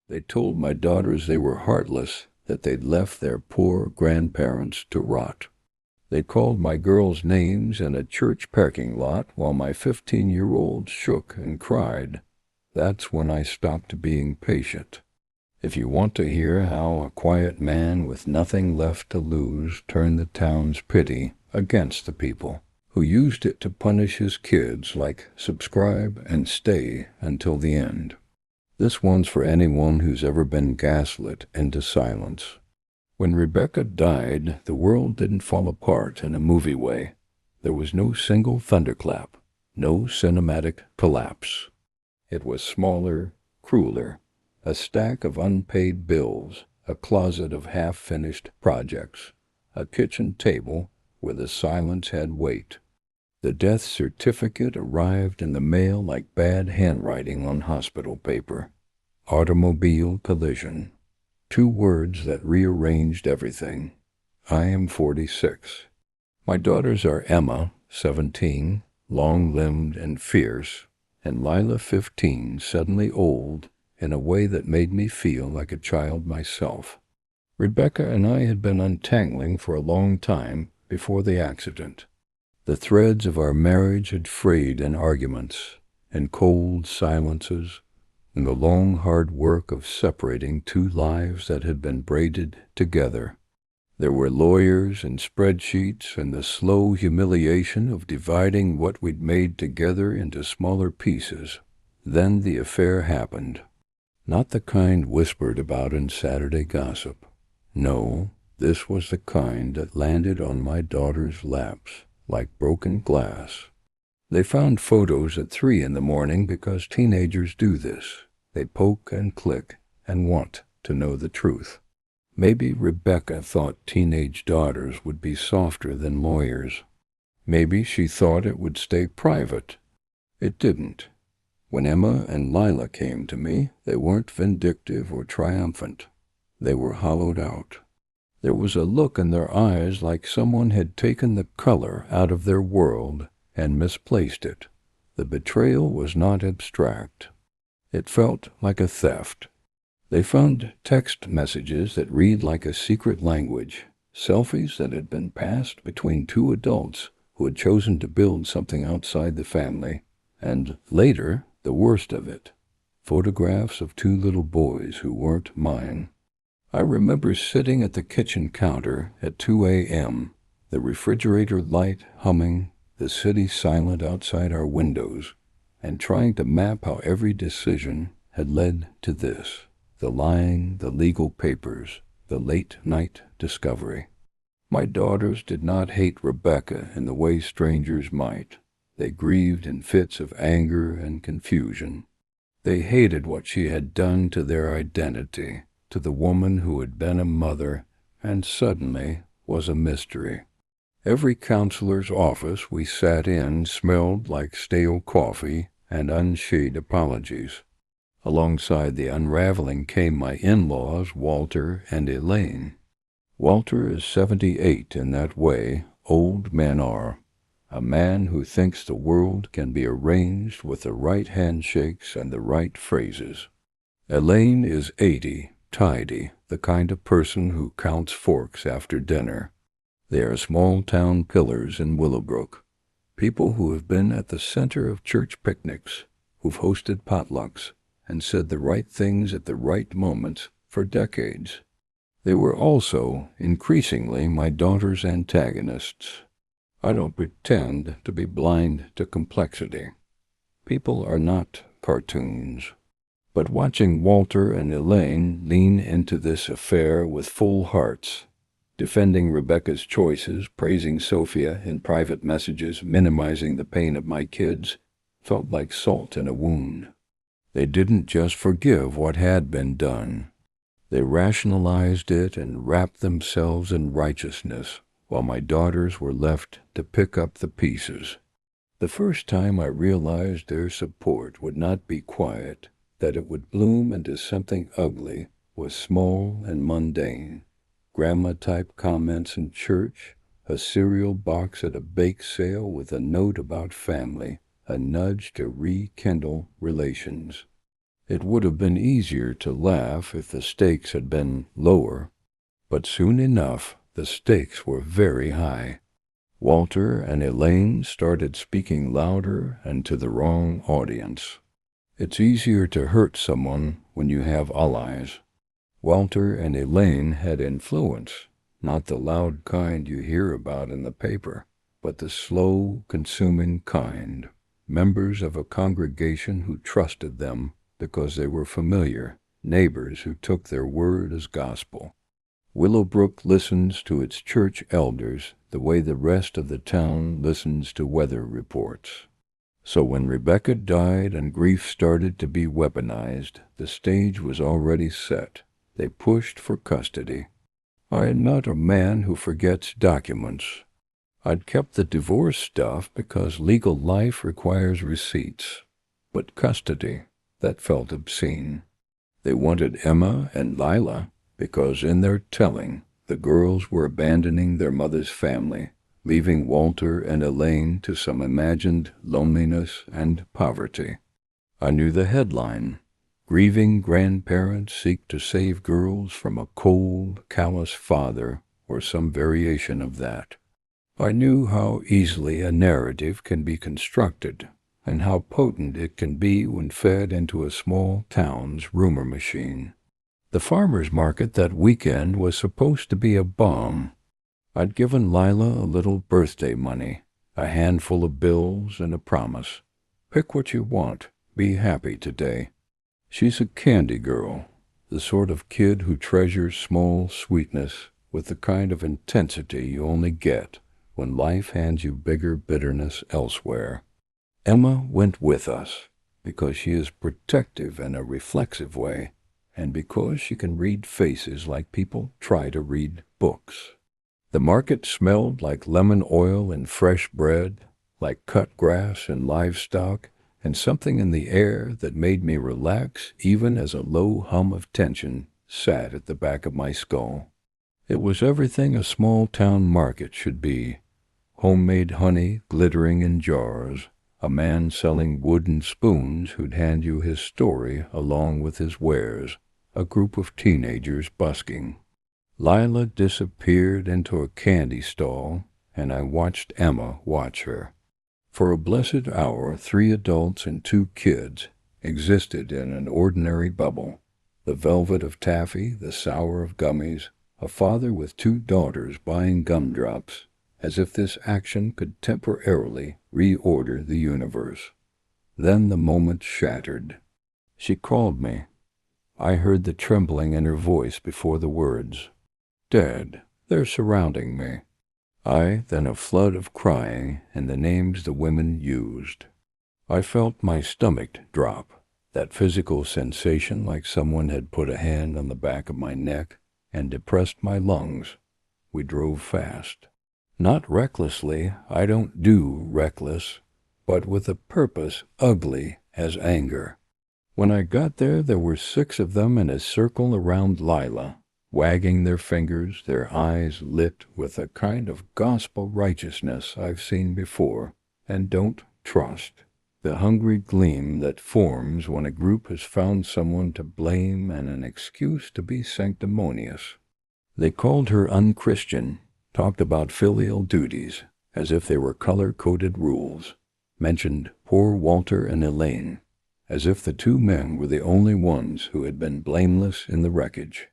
They told my daughters they were heartless, that they'd left their poor grandparents to rot. They called my girls names in a church parking lot while my 15-year-old shook and cried. That's when I stopped being patient. If you want to hear how a quiet man with nothing left to lose turned the town's pity against the people who used it to punish his kids, like subscribe and stay until the end. This one's for anyone who's ever been gaslit into silence. When Rebecca died, the world didn't fall apart in a movie way. There was no single thunderclap, no cinematic collapse. It was smaller, crueler, a stack of unpaid bills, a closet of half-finished projects, a kitchen table where the silence had weight. The death certificate arrived in the mail like bad handwriting on hospital paper. Automobile collision. 2 words that rearranged everything. I am 46. My daughters are Emma, 17, long-limbed and fierce, and Lila, 15, suddenly old in a way that made me feel like a child myself. Rebecca and I had been untangling for a long time before the accident. The threads of our marriage had frayed in arguments, in cold silences, in the long, hard work of separating 2 lives that had been braided together. There were lawyers and spreadsheets and the slow humiliation of dividing what we'd made together into smaller pieces. Then the affair happened. Not the kind whispered about in Saturday gossip. No, this was the kind that landed on my daughters' laps like broken glass. They found photos at 3 in the morning because teenagers do this. They poke and click and want to know the truth. Maybe Rebecca thought teenage daughters would be softer than lawyers. Maybe she thought it would stay private. It didn't. When Emma and Lila came to me, they weren't vindictive or triumphant. They were hollowed out. There was a look in their eyes like someone had taken the color out of their world and misplaced it. The betrayal was not abstract. It felt like a theft. They found text messages that read like a secret language, selfies that had been passed between 2 adults who had chosen to build something outside the family, and later, the worst of it, photographs of 2 little boys who weren't mine. I remember sitting at the kitchen counter at 2 a.m., the refrigerator light humming, the city silent outside our windows, and trying to map how every decision had led to this: the lying, the legal papers, the late-night discovery. My daughters did not hate Rebecca in the way strangers might. They grieved in fits of anger and confusion. They hated what she had done to their identity, to the woman who had been a mother and suddenly was a mystery. Every counselor's office we sat in smelled like stale coffee and unsheathed apologies. Alongside the unraveling came my in-laws, Walter and Elaine. Walter is 78 in that way old men are. A man who thinks the world can be arranged with the right handshakes and the right phrases. Elaine is 80, tidy, the kind of person who counts forks after dinner. They are small-town pillars in Willowbrook, people who have been at the center of church picnics, who've hosted potlucks, and said the right things at the right moments for decades. They were also, increasingly, my daughter's antagonists. I don't pretend to be blind to complexity. People are not cartoons. But watching Walter and Elaine lean into this affair with full hearts, defending Rebecca's choices, praising Sophia in private messages, minimizing the pain of my kids, felt like salt in a wound. They didn't just forgive what had been done. They rationalized it and wrapped themselves in righteousness, while my daughters were left to pick up the pieces. The first time I realized their support would not be quiet, that it would bloom into something ugly, was small and mundane. Grandma-type comments in church, a cereal box at a bake sale with a note about family, a nudge to rekindle relations. It would have been easier to laugh if the stakes had been lower, but soon enough the stakes were very high. Walter and Elaine started speaking louder and to the wrong audience. It's easier to hurt someone when you have allies. Walter and Elaine had influence, not the loud kind you hear about in the paper, but the slow, consuming kind, members of a congregation who trusted them because they were familiar, neighbors who took their word as gospel. Willowbrook listens to its church elders the way the rest of the town listens to weather reports. So when Rebecca died and grief started to be weaponized, the stage was already set. They pushed for custody. I am not a man who forgets documents. I'd kept the divorce stuff because legal life requires receipts. But custody, that felt obscene. They wanted Emma and Lila because in their telling, the girls were abandoning their mother's family, leaving Walter and Elaine to some imagined loneliness and poverty. I knew the headline, "Grieving Grandparents Seek to Save Girls from a Cold, Callous Father," or some variation of that. I knew how easily a narrative can be constructed, and how potent it can be when fed into a small town's rumor machine. The farmer's market that weekend was supposed to be a bomb. I'd given Lila a little birthday money, a handful of bills, and a promise. Pick what you want. Be happy today. She's a candy girl, the sort of kid who treasures small sweetness with the kind of intensity you only get when life hands you bigger bitterness elsewhere. Emma went with us because she is protective in a reflexive way, and because she can read faces like people try to read books. The market smelled like lemon oil and fresh bread, like cut grass and livestock, and something in the air that made me relax even as a low hum of tension sat at the back of my skull. It was everything a small-town market should be. Homemade honey glittering in jars, a man selling wooden spoons who'd hand you his story along with his wares, a group of teenagers busking. Lila disappeared into a candy stall, and I watched Emma watch her. For a blessed hour, 3 adults and 2 kids existed in an ordinary bubble. The velvet of taffy, the sour of gummies, a father with 2 daughters buying gumdrops, as if this action could temporarily reorder the universe. Then the moment shattered. She called me. I heard the trembling in her voice before the words. "Dad, they're surrounding me." Then a flood of crying and the names the women used. I felt my stomach drop, that physical sensation like someone had put a hand on the back of my neck and depressed my lungs. We drove fast. Not recklessly, I don't do reckless, but with a purpose ugly as anger. When I got there, there were 6 of them in a circle around Lila, wagging their fingers, their eyes lit with a kind of gospel righteousness I've seen before and don't trust, the hungry gleam that forms when a group has found someone to blame and an excuse to be sanctimonious. They called her unchristian, talked about filial duties as if they were color-coded rules, mentioned poor Walter and Elaine, as if the 2 men were the only ones who had been blameless in the wreckage.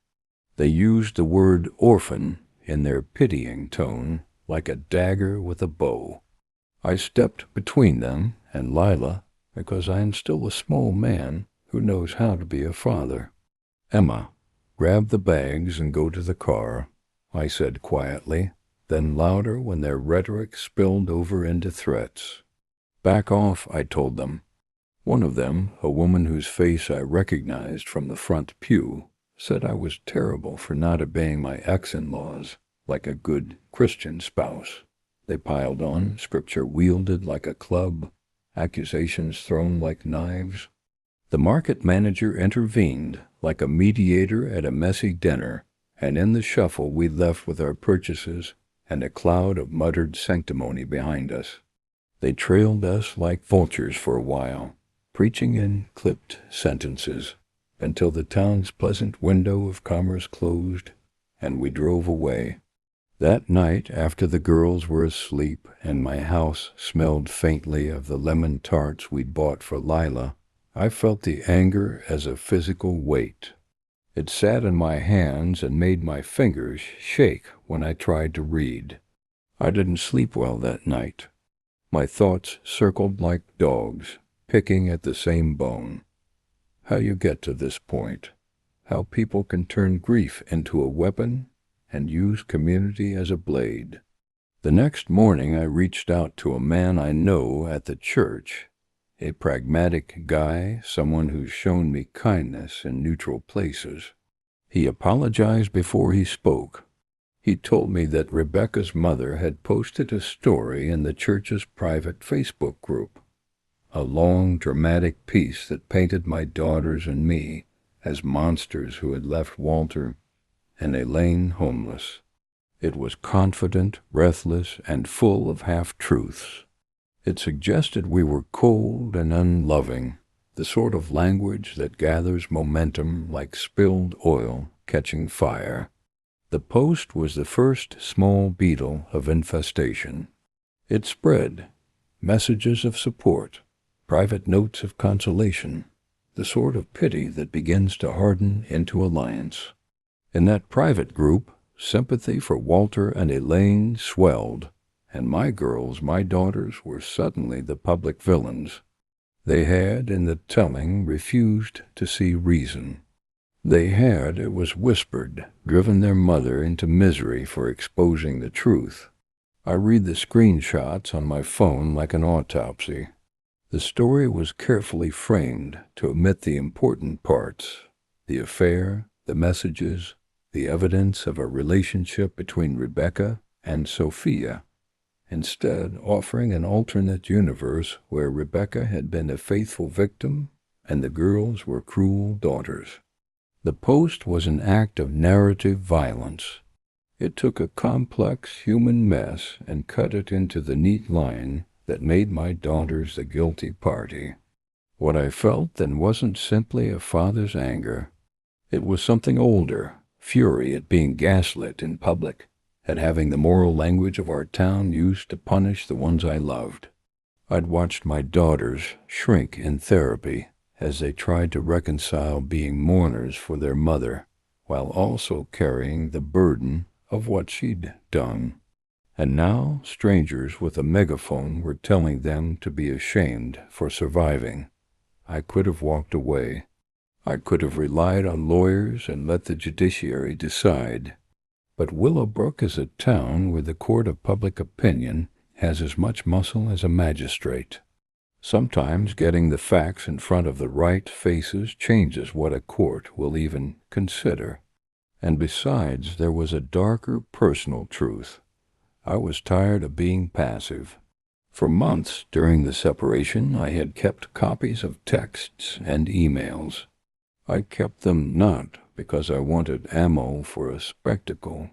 They used the word orphan in their pitying tone, like a dagger with a bow. I stepped between them and Lila because I am still a small man who knows how to be a father. "Emma, grab the bags and go to the car," I said quietly, then louder when their rhetoric spilled over into threats. "Back off," I told them. One of them, a woman whose face I recognized from the front pew, said I was terrible for not obeying my ex-in-laws, like a good Christian spouse. They piled on, scripture wielded like a club, accusations thrown like knives. The market manager intervened, like a mediator at a messy dinner, and in the shuffle we left with our purchases and a cloud of muttered sanctimony behind us. They trailed us like vultures for a while, preaching in clipped sentences, until the town's pleasant window of commerce closed, and we drove away. That night, after the girls were asleep and my house smelled faintly of the lemon tarts we'd bought for Lila, I felt the anger as a physical weight. It sat in my hands and made my fingers shake when I tried to read. I didn't sleep well that night. My thoughts circled like dogs, picking at the same bone. How you get to this point. How people can turn grief into a weapon and use community as a blade. The next morning I reached out to a man I know at the church, a pragmatic guy, someone who's shown me kindness in neutral places. He apologized before he spoke. He told me that Rebecca's mother had posted a story in the church's private Facebook group, a long, dramatic piece that painted my daughters and me as monsters who had left Walter and Elaine homeless. It was confident, breathless, and full of half-truths. It suggested we were cold and unloving, the sort of language that gathers momentum like spilled oil catching fire. The post was the first small beetle of infestation. It spread, messages of support, private notes of consolation, the sort of pity that begins to harden into alliance. In that private group, sympathy for Walter and Elaine swelled, and my girls, my daughters, were suddenly the public villains. They had, in the telling, refused to see reason. They had, it was whispered, driven their mother into misery for exposing the truth. I read the screenshots on my phone like an autopsy. The story was carefully framed to omit the important parts, the affair, the messages, the evidence of a relationship between Rebecca and Sophia, instead offering an alternate universe where Rebecca had been a faithful victim and the girls were cruel daughters. The post was an act of narrative violence. It took a complex human mess and cut it into the neat line that made my daughters the guilty party. What I felt then wasn't simply a father's anger. It was something older, fury at being gaslit in public, at having the moral language of our town used to punish the ones I loved. I'd watched my daughters shrink in therapy as they tried to reconcile being mourners for their mother, while also carrying the burden of what she'd done. And now strangers with a megaphone were telling them to be ashamed for surviving. I could have walked away. I could have relied on lawyers and let the judiciary decide. But Willowbrook is a town where the court of public opinion has as much muscle as a magistrate. Sometimes getting the facts in front of the right faces changes what a court will even consider. And besides, there was a darker personal truth. I was tired of being passive. For months during the separation, I had kept copies of texts and emails. I kept them not because I wanted ammo for a spectacle.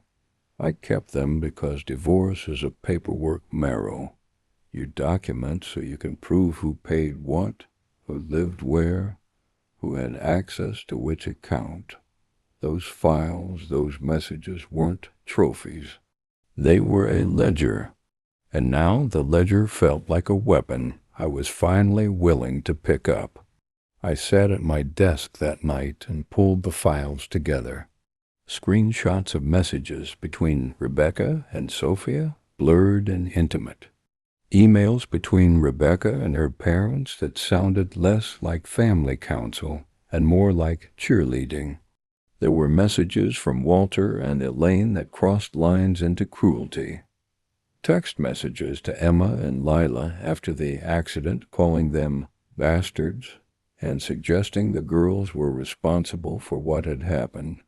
I kept them because divorce is a paperwork marrow. You document so you can prove who paid what, who lived where, who had access to which account. Those files, those messages weren't trophies. They were a ledger. And now the ledger felt like a weapon I was finally willing to pick up. I sat at my desk that night and pulled the files together. Screenshots of messages between Rebecca and Sophia, blurred and intimate. Emails between Rebecca and her parents that sounded less like family counsel and more like cheerleading. There were messages from Walter and Elaine that crossed lines into cruelty. Text messages to Emma and Lila after the accident calling them bastards and suggesting the girls were responsible for what had happened.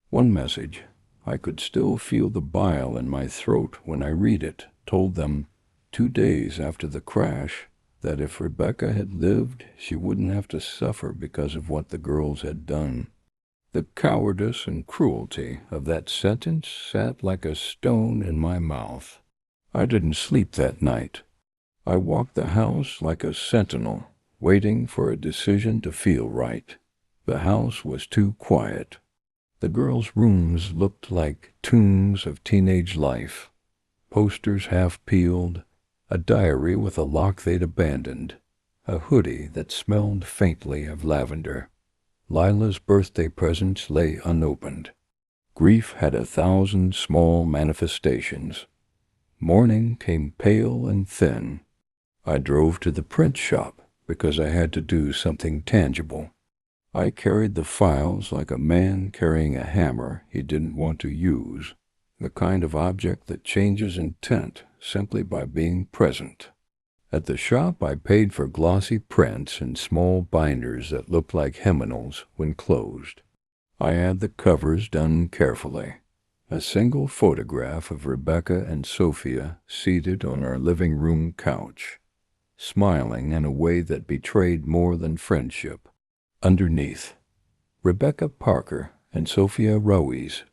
One message, I could still feel the bile in my throat when I read it, told them 2 days after the crash that if Rebecca had lived, she wouldn't have to suffer because of what the girls had done. The cowardice and cruelty of that sentence sat like a stone in my mouth. I didn't sleep that night. I walked the house like a sentinel, waiting for a decision to feel right. The house was too quiet. The girls' rooms looked like tombs of teenage life. Posters half peeled, a diary with a lock they'd abandoned, a hoodie that smelled faintly of lavender. Lila's birthday presents lay unopened. Grief had 1,000 small manifestations. Morning came pale and thin. I drove to the print shop because I had to do something tangible. I carried the files like a man carrying a hammer he didn't want to use, the kind of object that changes intent simply by being present. At the shop, I paid for glossy prints and small binders that looked like hymnals when closed. I had the covers done carefully. A single photograph of Rebecca and Sophia seated on our living room couch, smiling in a way that betrayed more than friendship. Underneath, Rebecca Parker and Sophia Ruiz,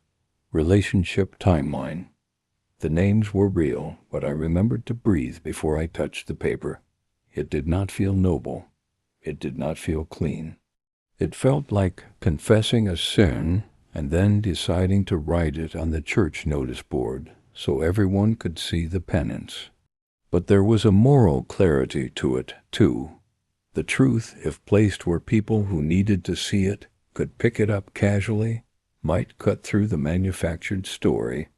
relationship timeline. The names were real, but I remembered to breathe before I touched the paper. It did not feel noble. It did not feel clean. It felt like confessing a sin and then deciding to write it on the church notice board so everyone could see the penance. But there was a moral clarity to it, too. The truth, if placed where people who needed to see it could pick it up casually, might cut through the manufactured story.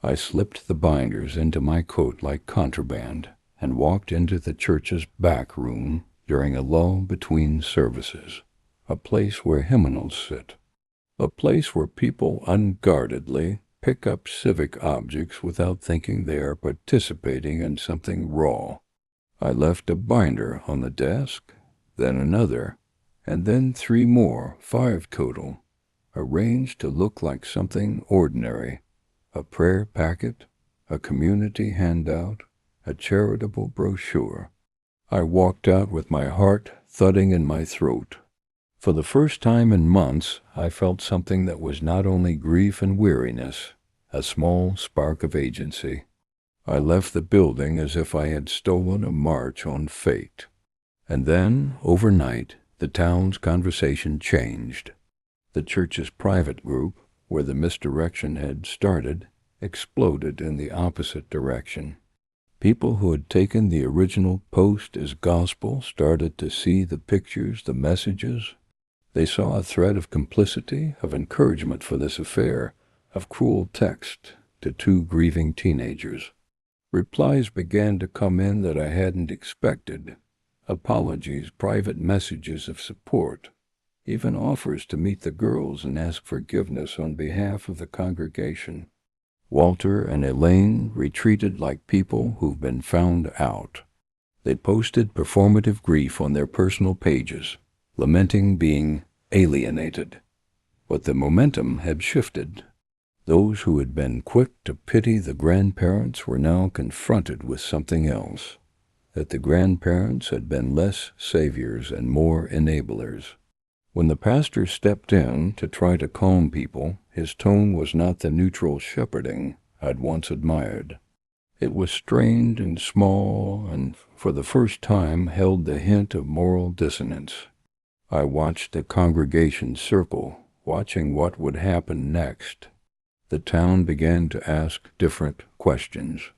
I slipped the binders into my coat like contraband and walked into the church's back room during a lull between services, a place where hymnals sit, a place where people unguardedly pick up civic objects without thinking they are participating in something raw. I left a binder on the desk, then another, and then 3 more, 5 total, arranged to look like something ordinary. A prayer packet, a community handout, a charitable brochure. I walked out with my heart thudding in my throat. For the first time in months, I felt something that was not only grief and weariness, a small spark of agency. I left the building as if I had stolen a march on fate. And then, overnight, the town's conversation changed. The church's private group, where the misdirection had started, exploded in the opposite direction. People who had taken the original post as gospel started to see the pictures, the messages. They saw a thread of complicity, of encouragement for this affair, of cruel text to 2 grieving teenagers. Replies began to come in that I hadn't expected. Apologies, private messages of support, even offers to meet the girls and ask forgiveness on behalf of the congregation. Walter and Elaine retreated like people who've been found out. They posted performative grief on their personal pages, lamenting being alienated. But the momentum had shifted. Those who had been quick to pity the grandparents were now confronted with something else, that the grandparents had been less saviors and more enablers. When the pastor stepped in to try to calm people, his tone was not the neutral shepherding I'd once admired. It was strained and small, and for the first time held the hint of moral dissonance. I watched the congregation circle, watching what would happen next. The town began to ask different questions.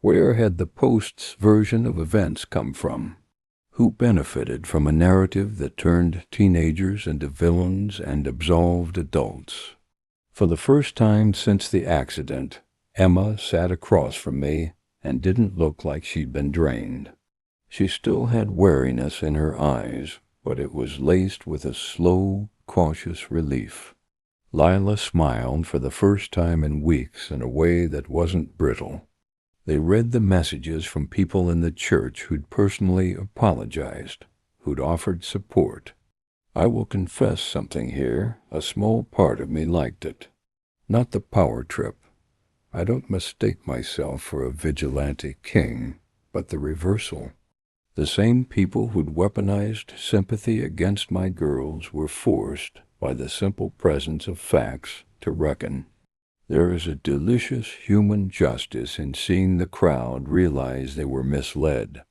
Where had the Post's version of events come from? Who benefited from a narrative that turned teenagers into villains and absolved adults? For the first time since the accident, Emma sat across from me and didn't look like she'd been drained. She still had wariness in her eyes, but it was laced with a slow, cautious relief. Lila smiled for the first time in weeks in a way that wasn't brittle. They read the messages from people in the church who'd personally apologized, who'd offered support. I will confess something here. A small part of me liked it. Not the power trip. I don't mistake myself for a vigilante king, but the reversal. The same people who'd weaponized sympathy against my girls were forced, by the simple presence of facts, to reckon. There is a delicious human justice in seeing the crowd realize they were misled.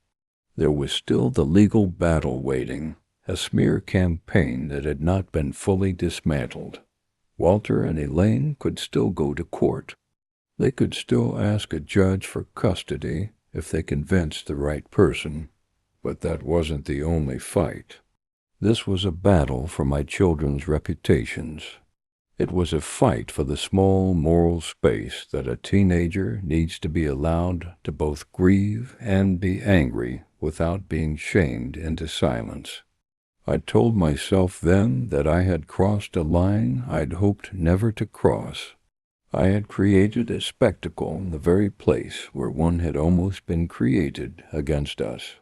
There was still the legal battle waiting, a smear campaign that had not been fully dismantled. Walter and Elaine could still go to court. They could still ask a judge for custody if they convinced the right person. But that wasn't the only fight. This was a battle for my children's reputations. It was a fight for the small moral space that a teenager needs to be allowed to both grieve and be angry without being shamed into silence. I told myself then that I had crossed a line I'd hoped never to cross. I had created a spectacle in the very place where one had almost been created against us.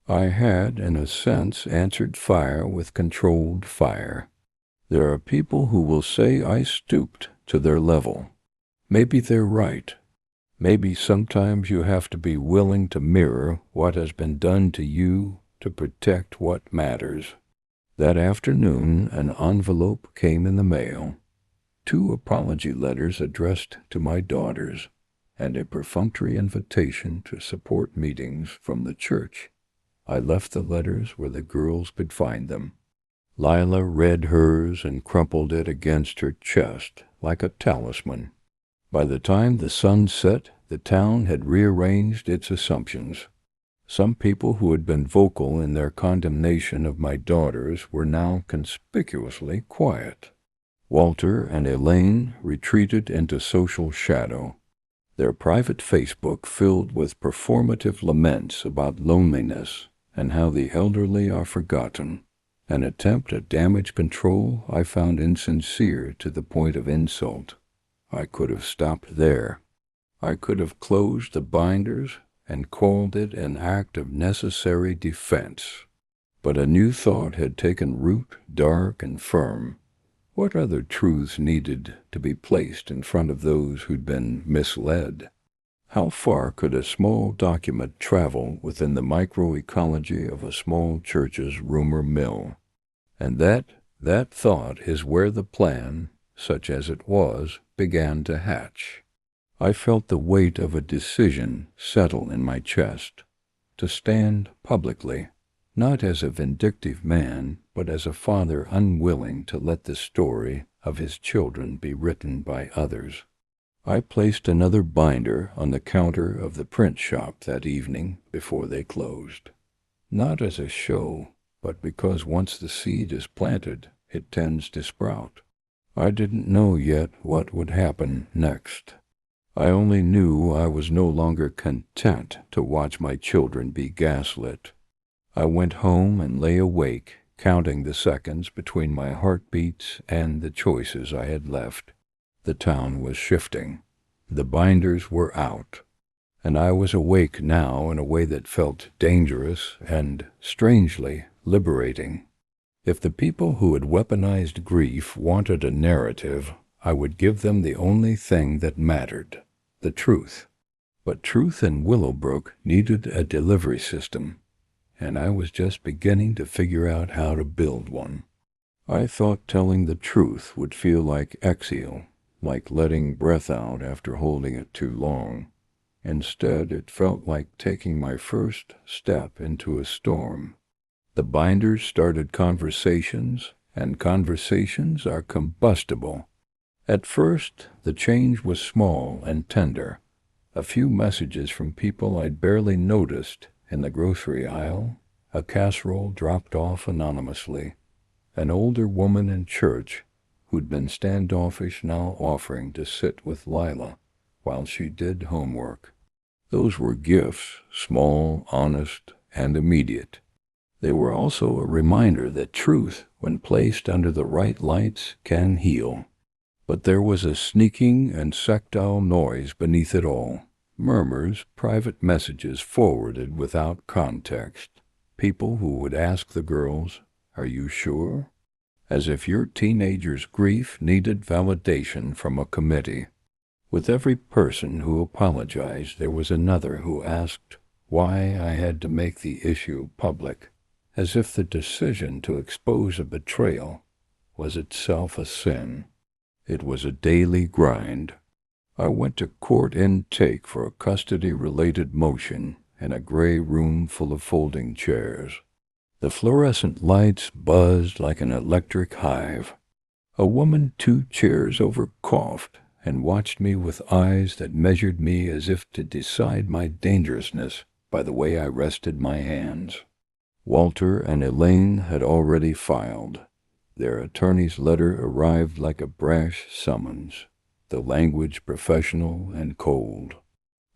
I had, in a sense, answered fire with controlled fire. There are people who will say I stooped to their level. Maybe they're right. Maybe sometimes you have to be willing to mirror what has been done to you to protect what matters. That afternoon, an envelope came in the mail. 2 apology letters addressed to my daughters, and a perfunctory invitation to support meetings from the church. I left the letters where the girls could find them. Lila read hers and crumpled it against her chest like a talisman. By the time the sun set, the town had rearranged its assumptions. Some people who had been vocal in their condemnation of my daughters were now conspicuously quiet. Walter and Elaine retreated into social shadow, their private Facebook filled with performative laments about loneliness and how the elderly are forgotten. An attempt at damage control I found insincere to the point of insult. I could have stopped there. I could have closed the binders and called it an act of necessary defense. But a new thought had taken root, dark and firm. What other truths needed to be placed in front of those who'd been misled? How far could a small document travel within the microecology of a small church's rumor mill? And that thought is where the plan, such as it was, began to hatch. I felt the weight of a decision settle in my chest, to stand publicly, not as a vindictive man, but as a father unwilling to let the story of his children be written by others. I placed another binder on the counter of the print shop that evening before they closed, not as a show, but because once the seed is planted, it tends to sprout. I didn't know yet what would happen next. I only knew I was no longer content to watch my children be gaslit. I went home and lay awake, counting the seconds between my heartbeats and the choices I had left. The town was shifting. The binders were out. And I was awake now in a way that felt dangerous and, strangely, liberating. If the people who had weaponized grief wanted a narrative, I would give them the only thing that mattered, the truth. But truth in Willowbrook needed a delivery system, and I was just beginning to figure out how to build one. I thought telling the truth would feel like exhale, like letting breath out after holding it too long. Instead, it felt like taking my first step into a storm. The binders started conversations, and conversations are combustible. At first, the change was small and tender. A few messages from people I'd barely noticed in the grocery aisle, a casserole dropped off anonymously, an older woman in church who'd been standoffish now offering to sit with Lila while she did homework. Those were gifts, small, honest, and immediate. They were also a reminder that truth, when placed under the right lights, can heal. But there was a sneaking and sectile noise beneath it all. Murmurs, private messages forwarded without context. People who would ask the girls, "Are you sure?" As if your teenager's grief needed validation from a committee. With every person who apologized, there was another who asked why I had to make the issue public, as if the decision to expose a betrayal was itself a sin. It was a daily grind. I went to court intake for a custody-related motion, in a gray room full of folding chairs. The fluorescent lights buzzed like an electric hive. A woman 2 chairs over coughed and watched me with eyes that measured me as if to decide my dangerousness by the way I rested my hands. Walter and Elaine had already filed. Their attorney's letter arrived like a brash summons, the language professional and cold.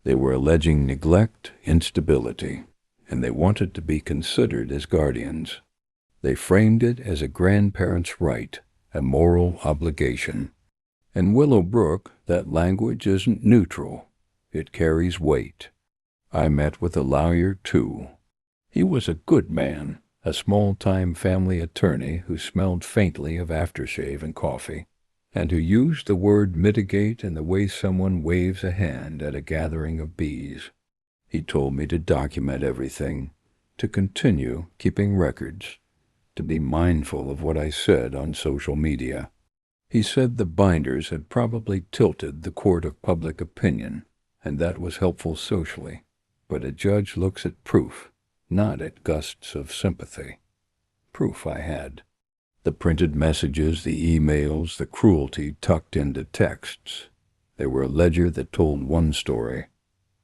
They were alleging neglect, instability, and they wanted to be considered as guardians. They framed it as a grandparent's right, a moral obligation. In Willowbrook, that language isn't neutral. It carries weight. I met with a lawyer, too. He was a good man, a small-time family attorney who smelled faintly of aftershave and coffee, and who used the word mitigate in the way someone waves a hand at a gathering of bees. He told me to document everything, to continue keeping records, to be mindful of what I said on social media. He said the binders had probably tilted the court of public opinion, and that was helpful socially. But a judge looks at proof, not at gusts of sympathy. Proof I had. The printed messages, the emails, the cruelty tucked into texts. They were a ledger that told one story.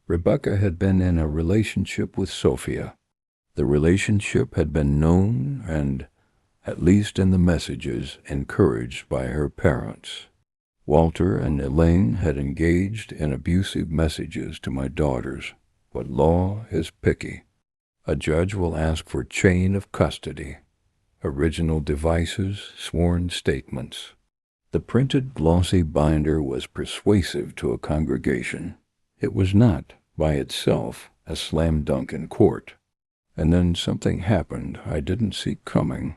Rebecca had been in a relationship with Sophia. The relationship had been known and, at least in the messages, encouraged by her parents. Walter and Elaine had engaged in abusive messages to my daughters. But law is picky. A judge will ask for chain of custody, original devices, sworn statements. The printed glossy binder was persuasive to a congregation. It was not, by itself, a slam dunk in court. And then something happened I didn't see coming.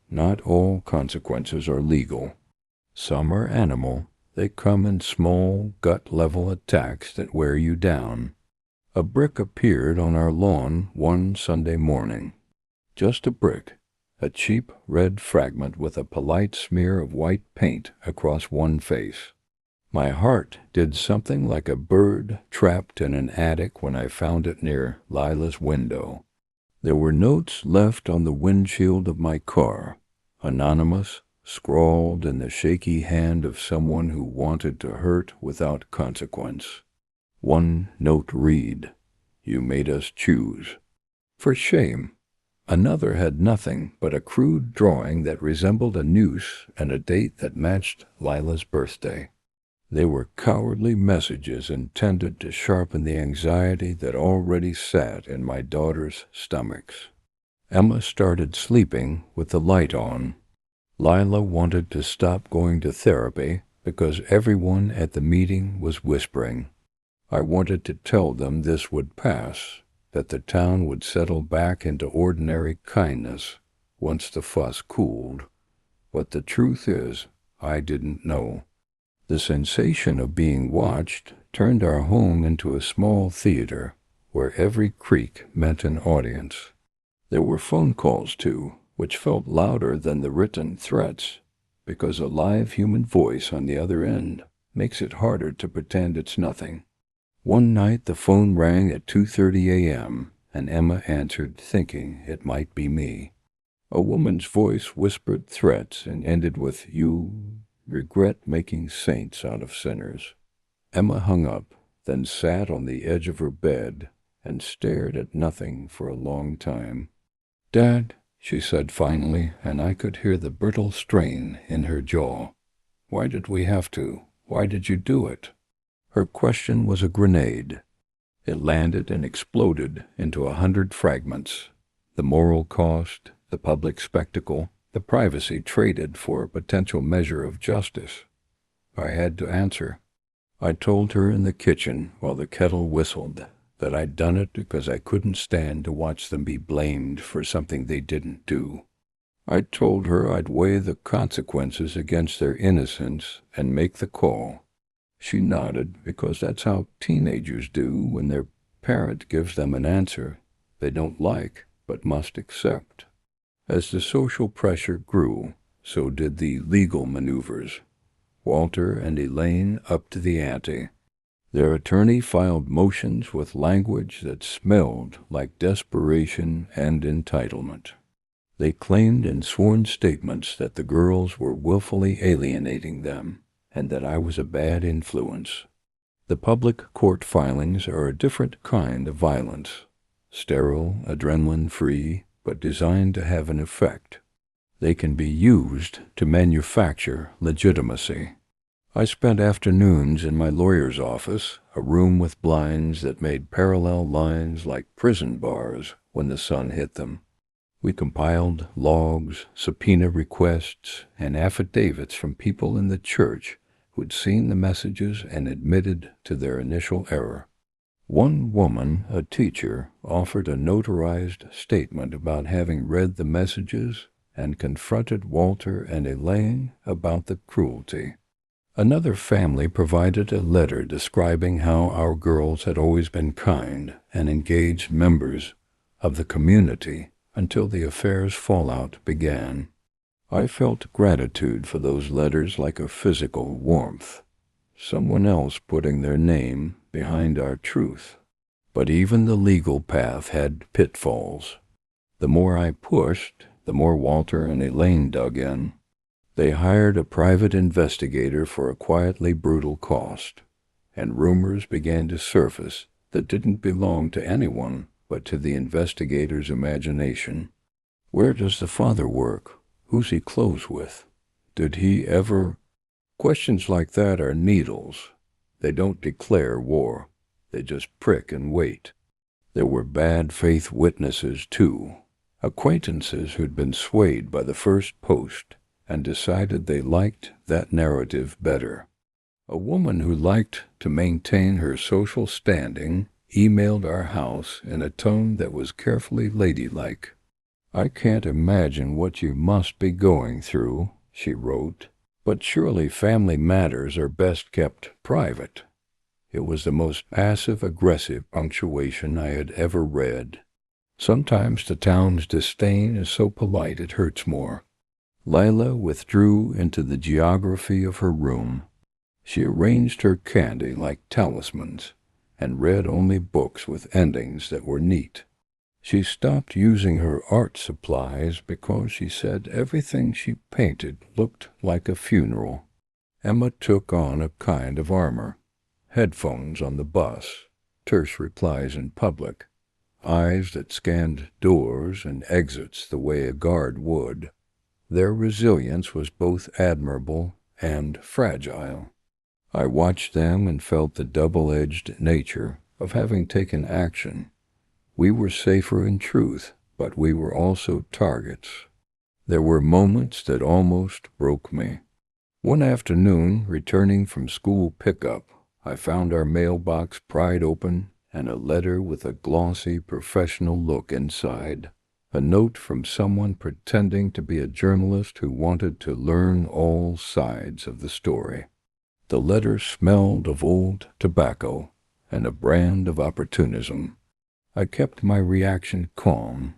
Not all consequences are legal. Some are animal. They come in small, gut-level attacks that wear you down. A brick appeared on our lawn one Sunday morning. Just a brick, a cheap red fragment with a polite smear of white paint across one face. My heart did something like a bird trapped in an attic when I found it near Lila's window. There were notes left on the windshield of my car, anonymous, scrawled in the shaky hand of someone who wanted to hurt without consequence. One note read, "You made us choose." For shame. Another had nothing but a crude drawing that resembled a noose and a date that matched Lila's birthday. They were cowardly messages intended to sharpen the anxiety that already sat in my daughters' stomachs. Emma started sleeping with the light on. Lila wanted to stop going to therapy because everyone at the meeting was whispering. I wanted to tell them this would pass, that the town would settle back into ordinary kindness once the fuss cooled. But the truth is, I didn't know. The sensation of being watched turned our home into a small theater where every creak meant an audience. There were phone calls, too, which felt louder than the written threats, because a live human voice on the other end makes it harder to pretend it's nothing. One night the phone rang at 2:30 a.m., and Emma answered, thinking it might be me. A woman's voice whispered threats and ended with, "You regret making saints out of sinners." Emma hung up, then sat on the edge of her bed and stared at nothing for a long time. "Dad," she said finally, and I could hear the brittle strain in her jaw. "Why did we have to? Why did you do it?" Her question was a grenade. It landed and exploded into 100 fragments. The moral cost, the public spectacle, the privacy traded for a potential measure of justice. I had to answer. I told her in the kitchen while the kettle whistled that I'd done it because I couldn't stand to watch them be blamed for something they didn't do. I told her I'd weigh the consequences against their innocence and make the call. She nodded, because that's how teenagers do when their parent gives them an answer they don't like but must accept. As the social pressure grew, so did the legal maneuvers. Walter and Elaine upped the ante. Their attorney filed motions with language that smelled like desperation and entitlement. They claimed in sworn statements that the girls were willfully alienating them and that I was a bad influence. The public court filings are a different kind of violence, sterile, adrenaline-free, but designed to have an effect. They can be used to manufacture legitimacy. I spent afternoons in my lawyer's office, a room with blinds that made parallel lines like prison bars when the sun hit them. We compiled logs, subpoena requests, and affidavits from people in the church who'd seen the messages and admitted to their initial error. One woman, a teacher, offered a notarized statement about having read the messages and confronted Walter and Elaine about the cruelty. Another family provided a letter describing how our girls had always been kind and engaged members of the community until the affair's fallout began. I felt gratitude for those letters like a physical warmth, someone else putting their name behind our truth. But even the legal path had pitfalls. The more I pushed, the more Walter and Elaine dug in. They hired a private investigator for a quietly brutal cost, and rumors began to surface that didn't belong to anyone but to the investigator's imagination. Where does the father work? Who's he close with? Did he ever? Questions like that are needles. They don't declare war. They just prick and wait. There were bad faith witnesses, too, acquaintances who'd been swayed by the first post and decided they liked that narrative better. A woman who liked to maintain her social standing emailed our house in a tone that was carefully ladylike. "I can't imagine what you must be going through," she wrote, "but surely family matters are best kept private." It was the most passive-aggressive punctuation I had ever read. Sometimes the town's disdain is so polite it hurts more. Lila withdrew into the geography of her room. She arranged her candy like talismans and read only books with endings that were neat. She stopped using her art supplies because she said everything she painted looked like a funeral. Emma took on a kind of armor. Headphones on the bus, terse replies in public, eyes that scanned doors and exits the way a guard would. Their resilience was both admirable and fragile. I watched them and felt the double-edged nature of having taken action. We were safer in truth, but we were also targets. There were moments that almost broke me. One afternoon, returning from school pickup, I found our mailbox pried open and a letter with a glossy, professional look inside. A note from someone pretending to be a journalist who wanted to learn all sides of the story. The letter smelled of old tobacco and a brand of opportunism. I kept my reaction calm,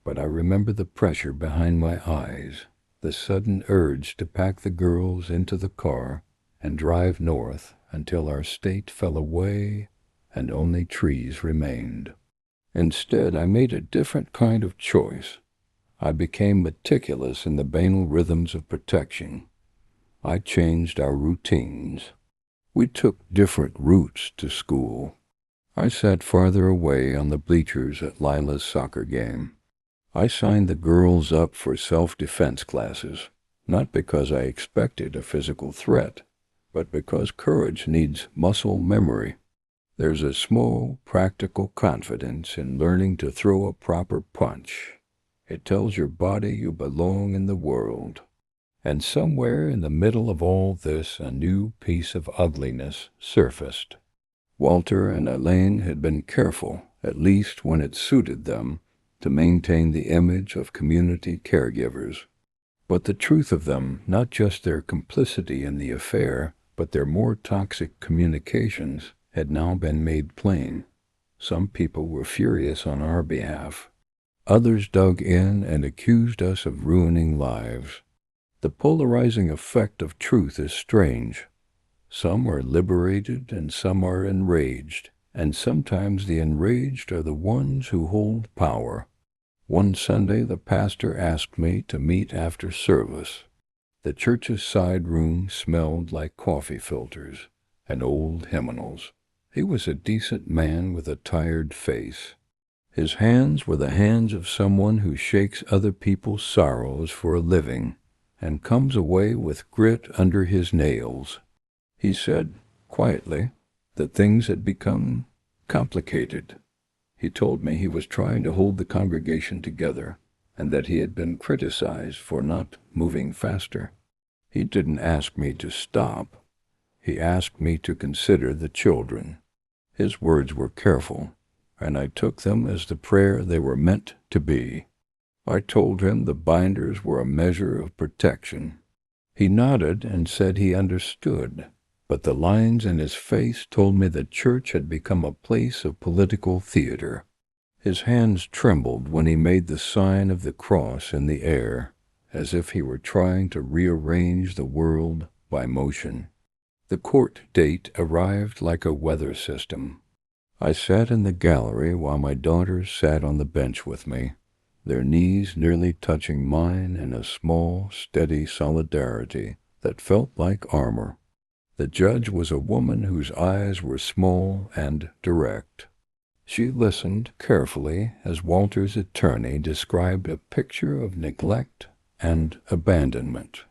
but I remember the pressure behind my eyes, the sudden urge to pack the girls into the car and drive north until our state fell away and only trees remained. Instead, I made a different kind of choice. I became meticulous in the banal rhythms of protection. I changed our routines. We took different routes to school. I sat farther away on the bleachers at Lila's soccer game. I signed the girls up for self-defense classes, not because I expected a physical threat, but because courage needs muscle memory. There's a small, practical confidence in learning to throw a proper punch. It tells your body you belong in the world. And somewhere in the middle of all this, a new piece of ugliness surfaced. Walter and Elaine had been careful, at least when it suited them, to maintain the image of community caregivers. But the truth of them, not just their complicity in the affair, but their more toxic communications, had now been made plain. Some people were furious on our behalf. Others dug in and accused us of ruining lives. The polarizing effect of truth is strange. Some are liberated and some are enraged, and sometimes the enraged are the ones who hold power. One Sunday the pastor asked me to meet after service. The church's side room smelled like coffee filters and old hymnals. He was a decent man with a tired face. His hands were the hands of someone who shakes other people's sorrows for a living and comes away with grit under his nails. He said, quietly, that things had become complicated. He told me he was trying to hold the congregation together and that he had been criticized for not moving faster. He didn't ask me to stop. He asked me to consider the children. His words were careful, and I took them as the prayer they were meant to be. I told him the binders were a measure of protection. He nodded and said he understood, but the lines in his face told me the church had become a place of political theater. His hands trembled when he made the sign of the cross in the air, as if he were trying to rearrange the world by motion. The court date arrived like a weather system. I sat in the gallery while my daughters sat on the bench with me, their knees nearly touching mine in a small, steady solidarity that felt like armor. The judge was a woman whose eyes were small and direct. She listened carefully as Walter's attorney described a picture of neglect and abandonment.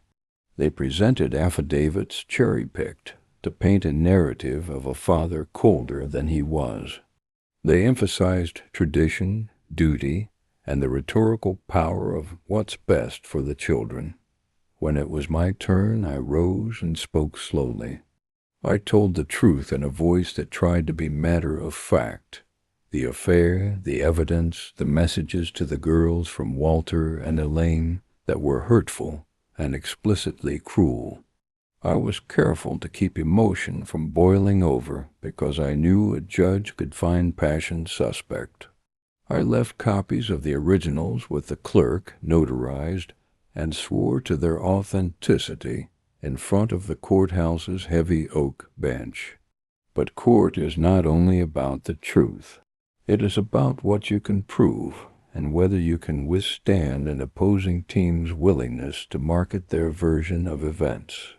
They presented affidavits cherry-picked to paint a narrative of a father colder than he was. They emphasized tradition, duty, and the rhetorical power of what's best for the children. When it was my turn, I rose and spoke slowly. I told the truth in a voice that tried to be matter of fact. The affair, the evidence, the messages to the girls from Walter and Elaine that were hurtful and explicitly cruel. I was careful to keep emotion from boiling over because I knew a judge could find passion suspect. I left copies of the originals with the clerk, notarized, and swore to their authenticity in front of the courthouse's heavy oak bench. But court is not only about the truth. It is about what you can prove and whether you can withstand an opposing team's willingness to market their version of events.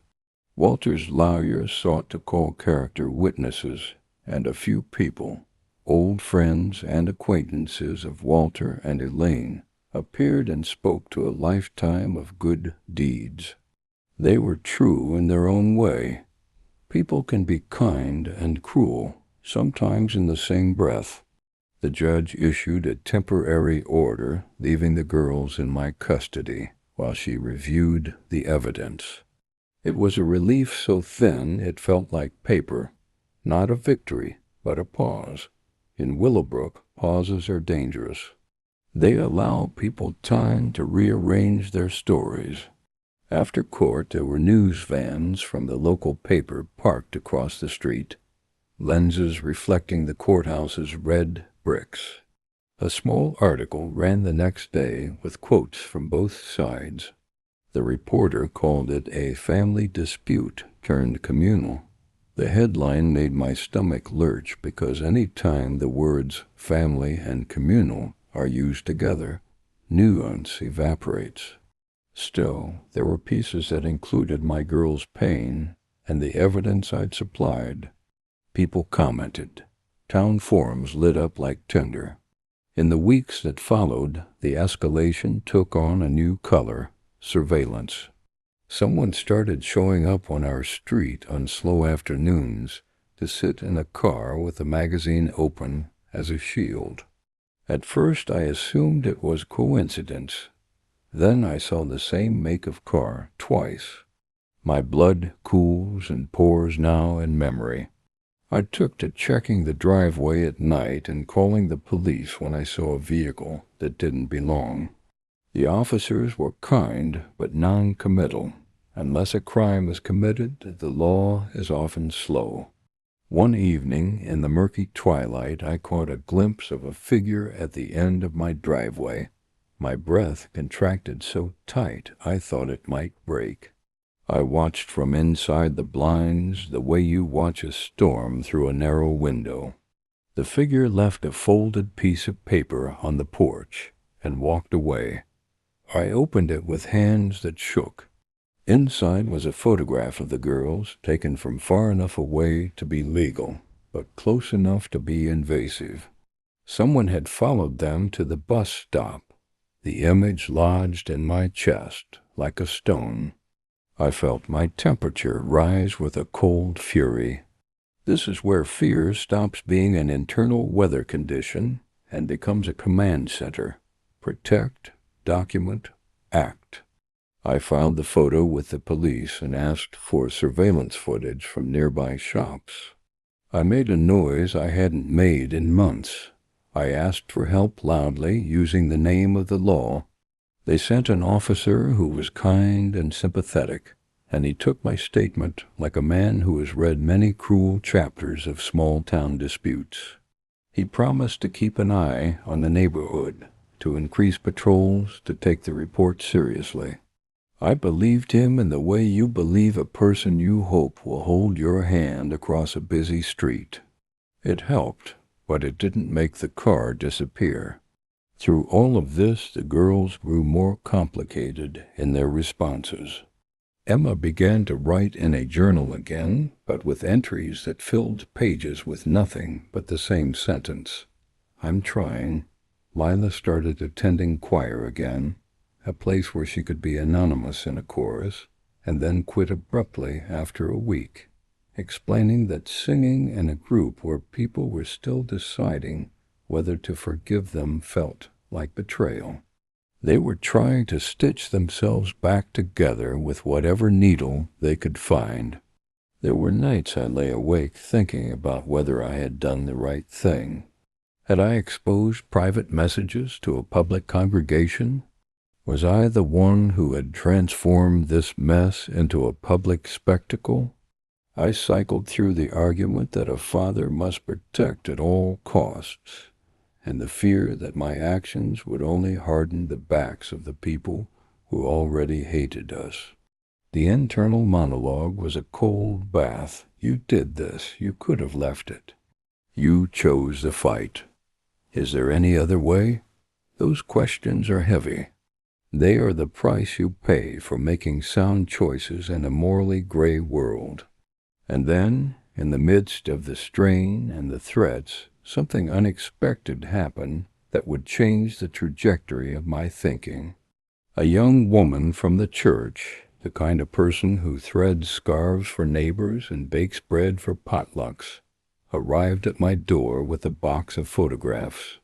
Walter's lawyer sought to call character witnesses, and a few people, old friends and acquaintances of Walter and Elaine, appeared and spoke to a lifetime of good deeds. They were true in their own way. People can be kind and cruel, sometimes in the same breath. The judge issued a temporary order leaving the girls in my custody while she reviewed the evidence. It was a relief so thin it felt like paper, not a victory, but a pause. In Willowbrook, pauses are dangerous. They allow people time to rearrange their stories. After court, there were news vans from the local paper parked across the street, lenses reflecting the courthouse's red bricks. A small article ran the next day with quotes from both sides. The reporter called it a family dispute turned communal. The headline made my stomach lurch because any time the words family and communal are used together, nuance evaporates. Still, there were pieces that included my girl's pain and the evidence I'd supplied. People commented. Town forums lit up like tinder. In the weeks that followed, the escalation took on a new color: surveillance. Someone started showing up on our street on slow afternoons to sit in a car with the magazine open as a shield. At first I assumed it was coincidence. Then I saw the same make of car twice. My blood cools and pours now in memory. I took to checking the driveway at night and calling the police when I saw a vehicle that didn't belong. The officers were kind but non-committal. Unless a crime is committed, the law is often slow. One evening, in the murky twilight, I caught a glimpse of a figure at the end of my driveway. My breath contracted so tight I thought it might break. I watched from inside the blinds the way you watch a storm through a narrow window. The figure left a folded piece of paper on the porch and walked away. I opened it with hands that shook. Inside was a photograph of the girls, taken from far enough away to be legal, but close enough to be invasive. Someone had followed them to the bus stop. The image lodged in my chest like a stone. I felt my temperature rise with a cold fury. This is where fear stops being an internal weather condition and becomes a command center. Protect, document, act. I filed the photo with the police and asked for surveillance footage from nearby shops. I made a noise I hadn't made in months. I asked for help loudly, using the name of the law. They sent an officer who was kind and sympathetic, and he took my statement like a man who has read many cruel chapters of small-town disputes. He promised to keep an eye on the neighborhood, to increase patrols, to take the report seriously. I believed him in the way you believe a person you hope will hold your hand across a busy street. It helped, but it didn't make the car disappear. Through all of this, the girls grew more complicated in their responses. Emma began to write in a journal again, but with entries that filled pages with nothing but the same sentence. I'm trying. Lila started attending choir again, a place where she could be anonymous in a chorus, and then quit abruptly after a week, explaining that singing in a group where people were still deciding whether to forgive them felt like betrayal. They were trying to stitch themselves back together with whatever needle they could find. There were nights I lay awake thinking about whether I had done the right thing. Had I exposed private messages to a public congregation? Was I the one who had transformed this mess into a public spectacle? I cycled through the argument that a father must protect at all costs, and the fear that my actions would only harden the backs of the people who already hated us. The internal monologue was a cold bath. You did this. You could have left it. You chose the fight. Is there any other way? Those questions are heavy. They are the price you pay for making sound choices in a morally gray world. And then, in the midst of the strain and the threats, something unexpected happened that would change the trajectory of my thinking. A young woman from the church, the kind of person who threads scarves for neighbors and bakes bread for potlucks, arrived at my door with a box of photographs.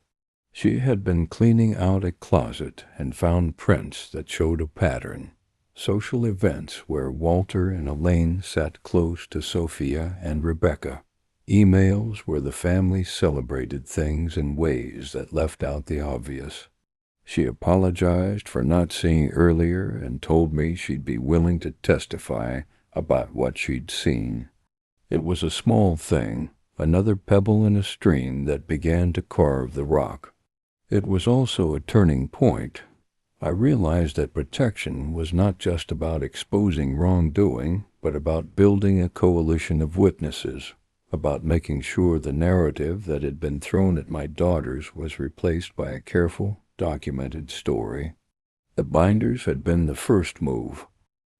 She had been cleaning out a closet and found prints that showed a pattern. Social events where Walter and Elaine sat close to Sophia and Rebecca. Emails where the family celebrated things in ways that left out the obvious. She apologized for not seeing earlier and told me she'd be willing to testify about what she'd seen. It was a small thing, another pebble in a stream that began to carve the rock. It was also a turning point. I realized that protection was not just about exposing wrongdoing, but about building a coalition of witnesses, about making sure the narrative that had been thrown at my daughters was replaced by a careful, documented story. The binders had been the first move.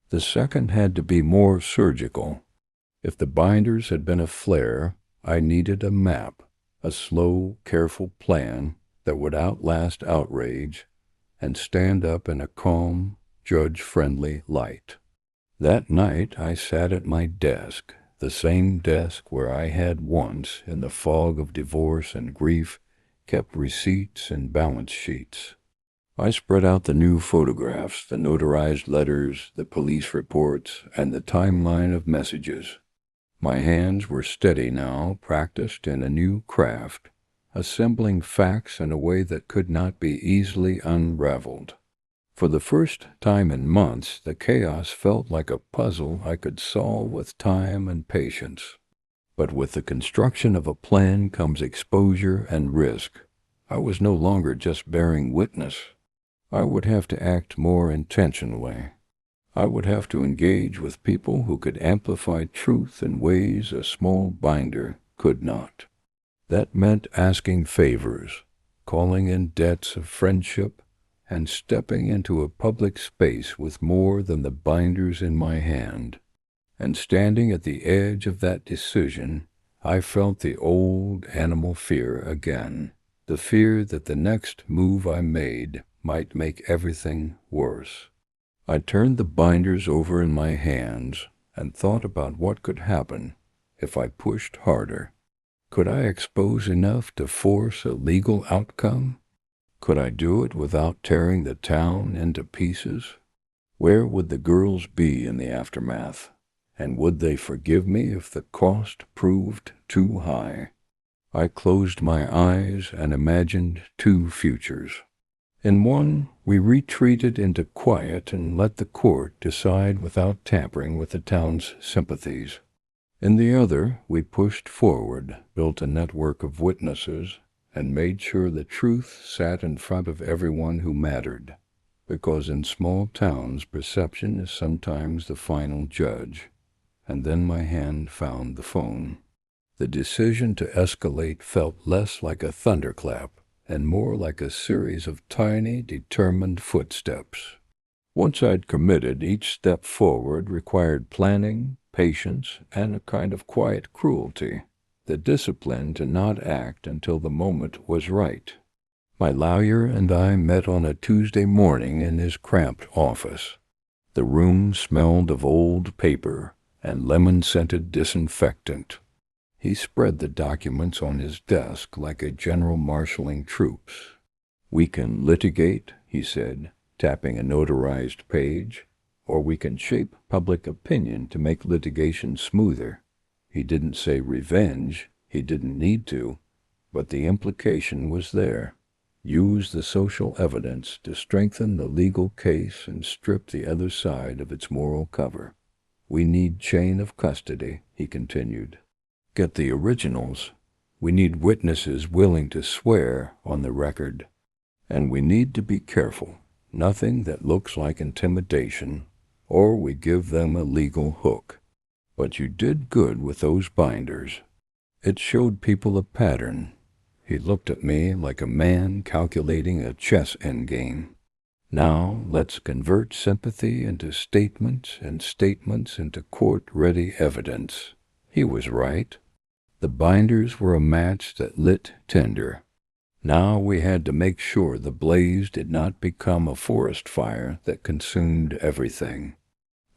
The second had to be more surgical. If the binders had been a flare, I needed a map, a slow, careful plan that would outlast outrage and stand up in a calm, judge-friendly light. That night I sat at my desk, the same desk where I had once, in the fog of divorce and grief, kept receipts and balance sheets. I spread out the new photographs, the notarized letters, the police reports, and the timeline of messages. My hands were steady now, practiced in a new craft, assembling facts in a way that could not be easily unraveled. For the first time in months, the chaos felt like a puzzle I could solve with time and patience. But with the construction of a plan comes exposure and risk. I was no longer just bearing witness. I would have to act more intentionally. I would have to engage with people who could amplify truth in ways a small binder could not. That meant asking favors, calling in debts of friendship, and stepping into a public space with more than the binders in my hand. And standing at the edge of that decision, I felt the old animal fear again, the fear that the next move I made might make everything worse. I turned the binders over in my hands and thought about what could happen if I pushed harder. Could I expose enough to force a legal outcome? Could I do it without tearing the town into pieces? Where would the girls be in the aftermath? And would they forgive me if the cost proved too high? I closed my eyes and imagined two futures. In one, we retreated into quiet and let the court decide without tampering with the town's sympathies. In the other, we pushed forward, built a network of witnesses, and made sure the truth sat in front of everyone who mattered, because in small towns perception is sometimes the final judge. And then my hand found the phone. The decision to escalate felt less like a thunderclap and more like a series of tiny, determined footsteps. Once I'd committed, each step forward required planning, patience, and a kind of quiet cruelty, the discipline to not act until the moment was right. My lawyer and I met on a Tuesday morning in his cramped office. The room smelled of old paper and lemon-scented disinfectant. He spread the documents on his desk like a general marshaling troops. "We can litigate," he said, tapping a notarized page, "or we can shape public opinion to make litigation smoother." He didn't say revenge, he didn't need to, but the implication was there. Use the social evidence to strengthen the legal case and strip the other side of its moral cover. "We need chain of custody," he continued. "Get the originals. We need witnesses willing to swear on the record. And we need to be careful. Nothing that looks like intimidation, or we give them a legal hook. But you did good with those binders." It showed people a pattern. He looked at me like a man calculating a chess endgame. "Now let's convert sympathy into statements and statements into court-ready evidence." He was right. The binders were a match that lit tinder. Now we had to make sure the blaze did not become a forest fire that consumed everything.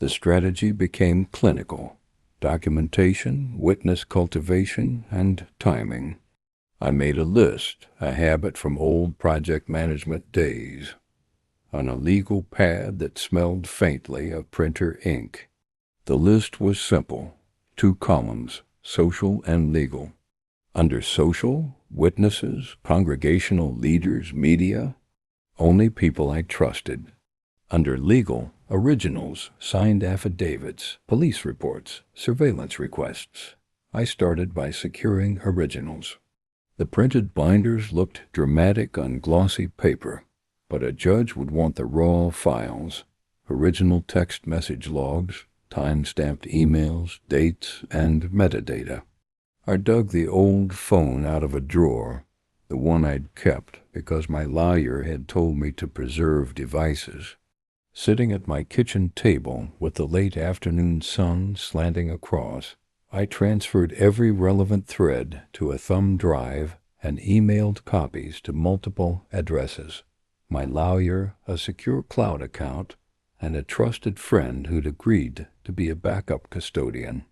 The strategy became clinical: documentation, witness cultivation, and timing. I made a list, a habit from old project management days, on a legal pad that smelled faintly of printer ink. The list was simple: 2 columns, social and legal. Under social, witnesses, congregational leaders, media, only people I trusted. Under legal, originals, signed affidavits, police reports, surveillance requests. I started by securing originals. The printed binders looked dramatic on glossy paper, but a judge would want the raw files, original text message logs, time-stamped emails, dates, and metadata. I dug the old phone out of a drawer, the one I'd kept because my lawyer had told me to preserve devices. Sitting at my kitchen table with the late afternoon sun slanting across, I transferred every relevant thread to a thumb drive and emailed copies to multiple addresses: my lawyer, a secure cloud account, and a trusted friend who'd agreed to be a backup custodian.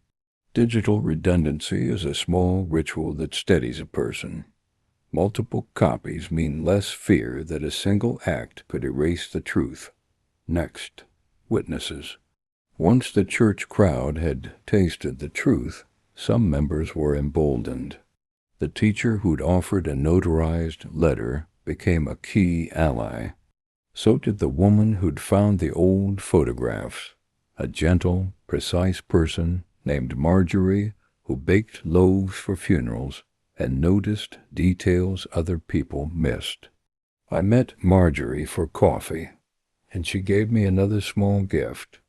Digital redundancy is a small ritual that steadies a person. Multiple copies mean less fear that a single act could erase the truth. Next, witnesses. Once the church crowd had tasted the truth, some members were emboldened. The teacher who'd offered a notarized letter became a key ally. So did the woman who'd found the old photographs, a gentle, precise person named Marjorie, who baked loaves for funerals and noticed details other people missed. I met Marjorie for coffee, and she gave me another small gift,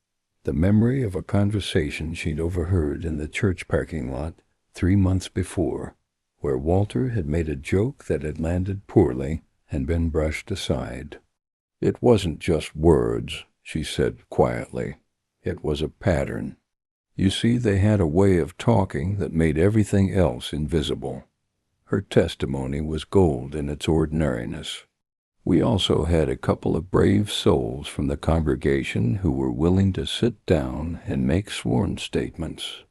The memory of a conversation she'd overheard in the church parking lot 3 months before, where Walter had made a joke that had landed poorly and been brushed aside. "It wasn't just words," she said quietly. "It was a pattern. You see, they had a way of talking that made everything else invisible." Her testimony was gold in its ordinariness. We also had a couple of brave souls from the congregation who were willing to sit down and make sworn statements.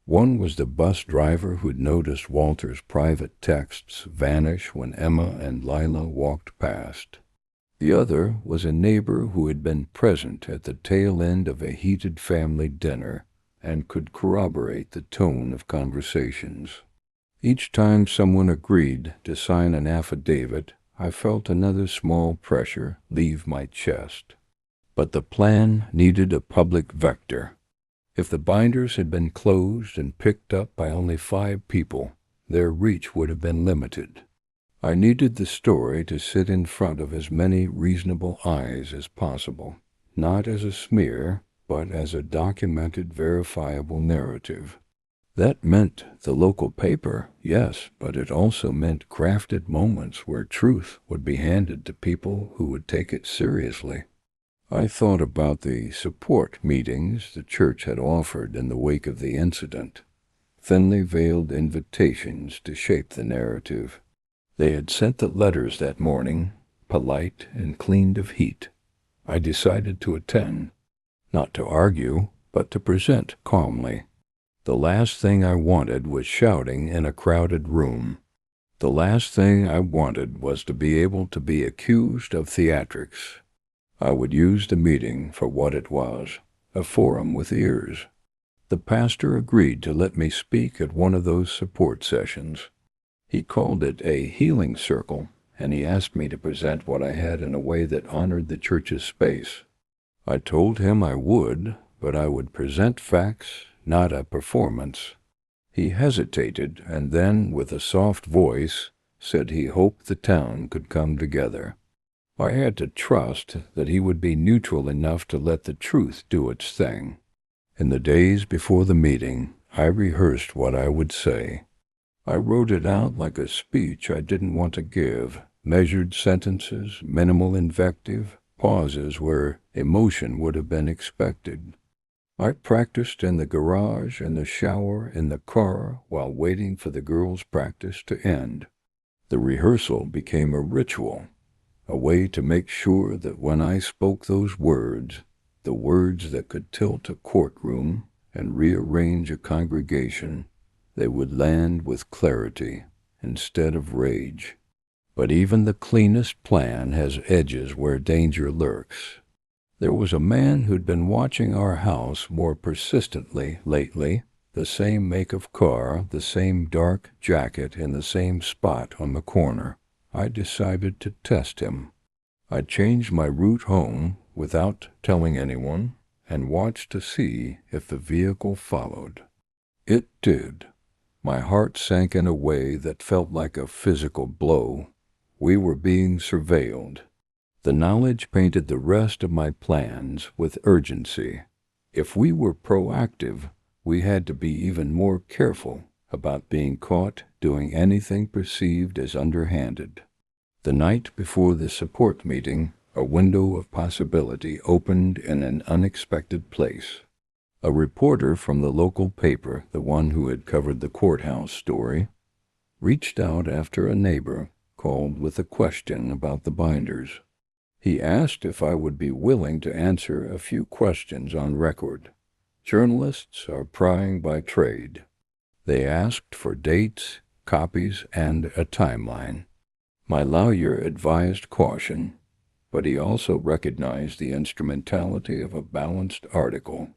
One was the bus driver who'd noticed Walter's private texts vanish when Emma and Lila walked past. The other was a neighbor who had been present at the tail end of a heated family dinner and could corroborate the tone of conversations. Each time someone agreed to sign an affidavit, I felt another small pressure leave my chest. But the plan needed a public vector. If the binders had been closed and picked up by only 5 people, their reach would have been limited. I needed the story to sit in front of as many reasonable eyes as possible, not as a smear, but as a documented, verifiable narrative. That meant the local paper, yes, but it also meant crafted moments where truth would be handed to people who would take it seriously. I thought about the support meetings the church had offered in the wake of the incident, thinly veiled invitations to shape the narrative. They had sent the letters that morning, polite and cleaned of heat. I decided to attend, not to argue, but to present calmly. The last thing I wanted was shouting in a crowded room. The last thing I wanted was to be able to be accused of theatrics. I would use the meeting for what it was, a forum with ears. The pastor agreed to let me speak at one of those support sessions. He called it a healing circle, and he asked me to present what I had in a way that honored the church's space. I told him I would, but I would present facts, not a performance. He hesitated, and then, with a soft voice, said he hoped the town could come together. I had to trust that he would be neutral enough to let the truth do its thing. In the days before the meeting, I rehearsed what I would say. I wrote it out like a speech I didn't want to give, measured sentences, minimal invective, pauses where emotion would have been expected. I practiced in the garage, in the shower, in the car, while waiting for the girls' practice to end. The rehearsal became a ritual, a way to make sure that when I spoke those words, the words that could tilt a courtroom and rearrange a congregation, they would land with clarity instead of rage. But even the cleanest plan has edges where danger lurks. There was a man who'd been watching our house more persistently lately, the same make of car, the same dark jacket in the same spot on the corner. I decided to test him. I changed my route home without telling anyone and watched to see if the vehicle followed. It did. My heart sank in a way that felt like a physical blow. We were being surveilled. The knowledge painted the rest of my plans with urgency. If we were proactive, we had to be even more careful about being caught doing anything perceived as underhanded. The night before the support meeting, a window of possibility opened in an unexpected place. A reporter from the local paper, the one who had covered the courthouse story, reached out after a neighbor called with a question about the binders. He asked if I would be willing to answer a few questions on record. Journalists are prying by trade. They asked for dates, copies, and a timeline. My lawyer advised caution, but he also recognized the instrumentality of a balanced article.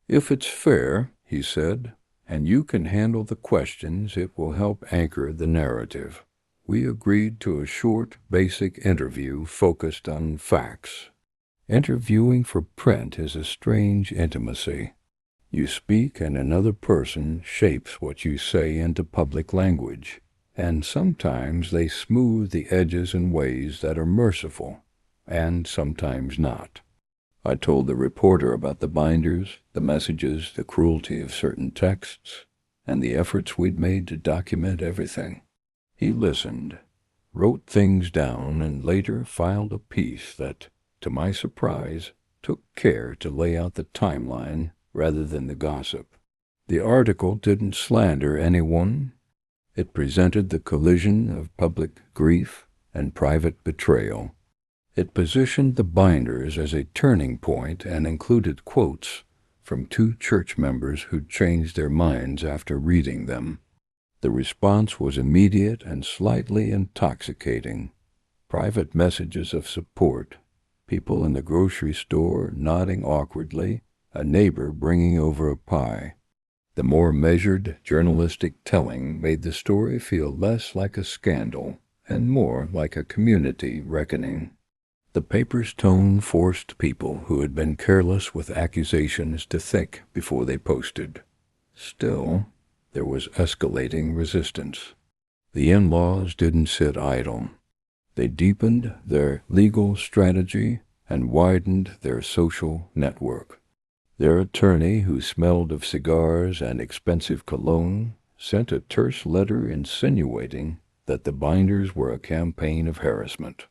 "If it's fair," he said, "and you can handle the questions, it will help anchor the narrative." We agreed to a short, basic interview focused on facts. Interviewing for print is a strange intimacy. You speak and another person shapes what you say into public language, and sometimes they smooth the edges in ways that are merciful, and sometimes not. I told the reporter about the binders, the messages, the cruelty of certain texts, and the efforts we'd made to document everything. He listened, wrote things down, and later filed a piece that, to my surprise, took care to lay out the timeline rather than the gossip. The article didn't slander anyone. It presented the collision of public grief and private betrayal. It positioned the binders as a turning point and included quotes from 2 church members who'd changed their minds after reading them. The response was immediate and slightly intoxicating. Private messages of support, people in the grocery store nodding awkwardly, a neighbor bringing over a pie. The more measured, journalistic telling made the story feel less like a scandal and more like a community reckoning. The paper's tone forced people who had been careless with accusations to think before they posted. Still, there was escalating resistance. The in-laws didn't sit idle. They deepened their legal strategy and widened their social network. Their attorney, who smelled of cigars and expensive cologne, sent a terse letter insinuating that the binders were a campaign of harassment.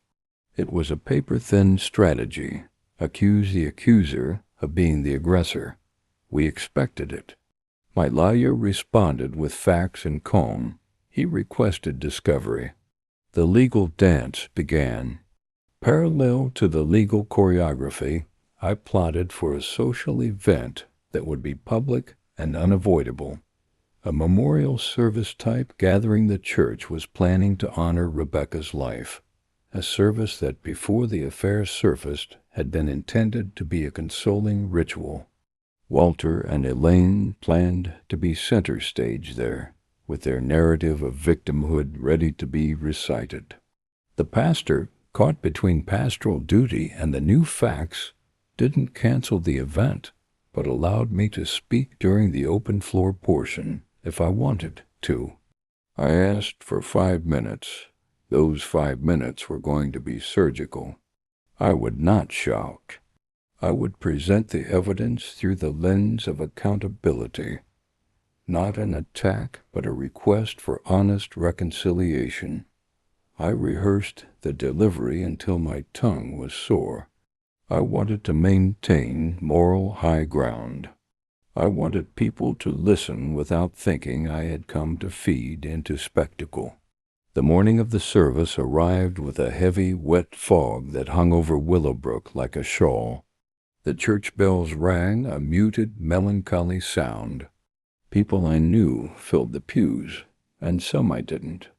It was a paper-thin strategy. Accuse the accuser of being the aggressor. We expected it. My lawyer responded with facts and calm. He requested discovery. The legal dance began. Parallel to the legal choreography, I plotted for a social event that would be public and unavoidable. A memorial service type gathering the church was planning to honor Rebecca's life, a service that before the affair surfaced had been intended to be a consoling ritual. Walter and Elaine planned to be center stage there, with their narrative of victimhood ready to be recited. The pastor, caught between pastoral duty and the new facts, didn't cancel the event, but allowed me to speak during the open floor portion if I wanted to. I asked for 5 minutes. Those 5 minutes were going to be surgical. I would not shout. I would present the evidence through the lens of accountability. Not an attack, but a request for honest reconciliation. I rehearsed the delivery until my tongue was sore. I wanted to maintain moral high ground. I wanted people to listen without thinking I had come to feed into spectacle. The morning of the service arrived with a heavy, wet fog that hung over Willowbrook like a shawl. The church bells rang, a muted, melancholy sound. People I knew filled the pews, and some I didn't.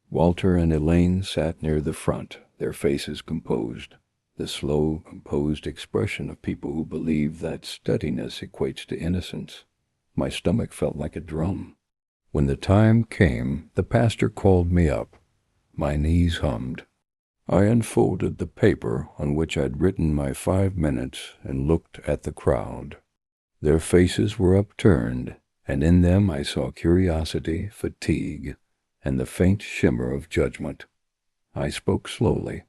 Walter and Elaine sat near the front, their faces composed, the slow, composed expression of people who believe that steadiness equates to innocence. My stomach felt like a drum. When the time came, the pastor called me up. My knees hummed. I unfolded the paper on which I'd written my 5 minutes and looked at the crowd. Their faces were upturned, and in them I saw curiosity, fatigue, and the faint shimmer of judgment. I spoke slowly.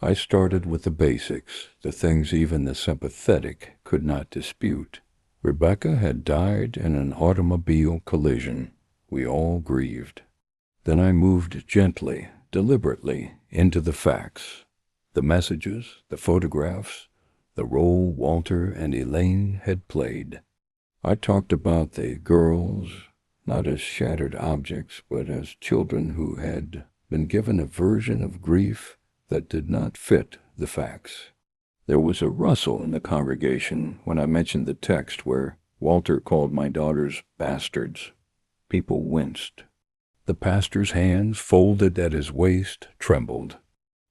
I started with the basics, the things even the sympathetic could not dispute. Rebecca had died in an automobile collision. We all grieved. Then I moved gently, deliberately, into the facts. The messages, the photographs, the role Walter and Elaine had played. I talked about the girls, not as shattered objects, but as children who had been given a version of grief that did not fit the facts. There was a rustle in the congregation when I mentioned the text where Walter called my daughters bastards. People winced. The pastor's hands, folded at his waist, trembled.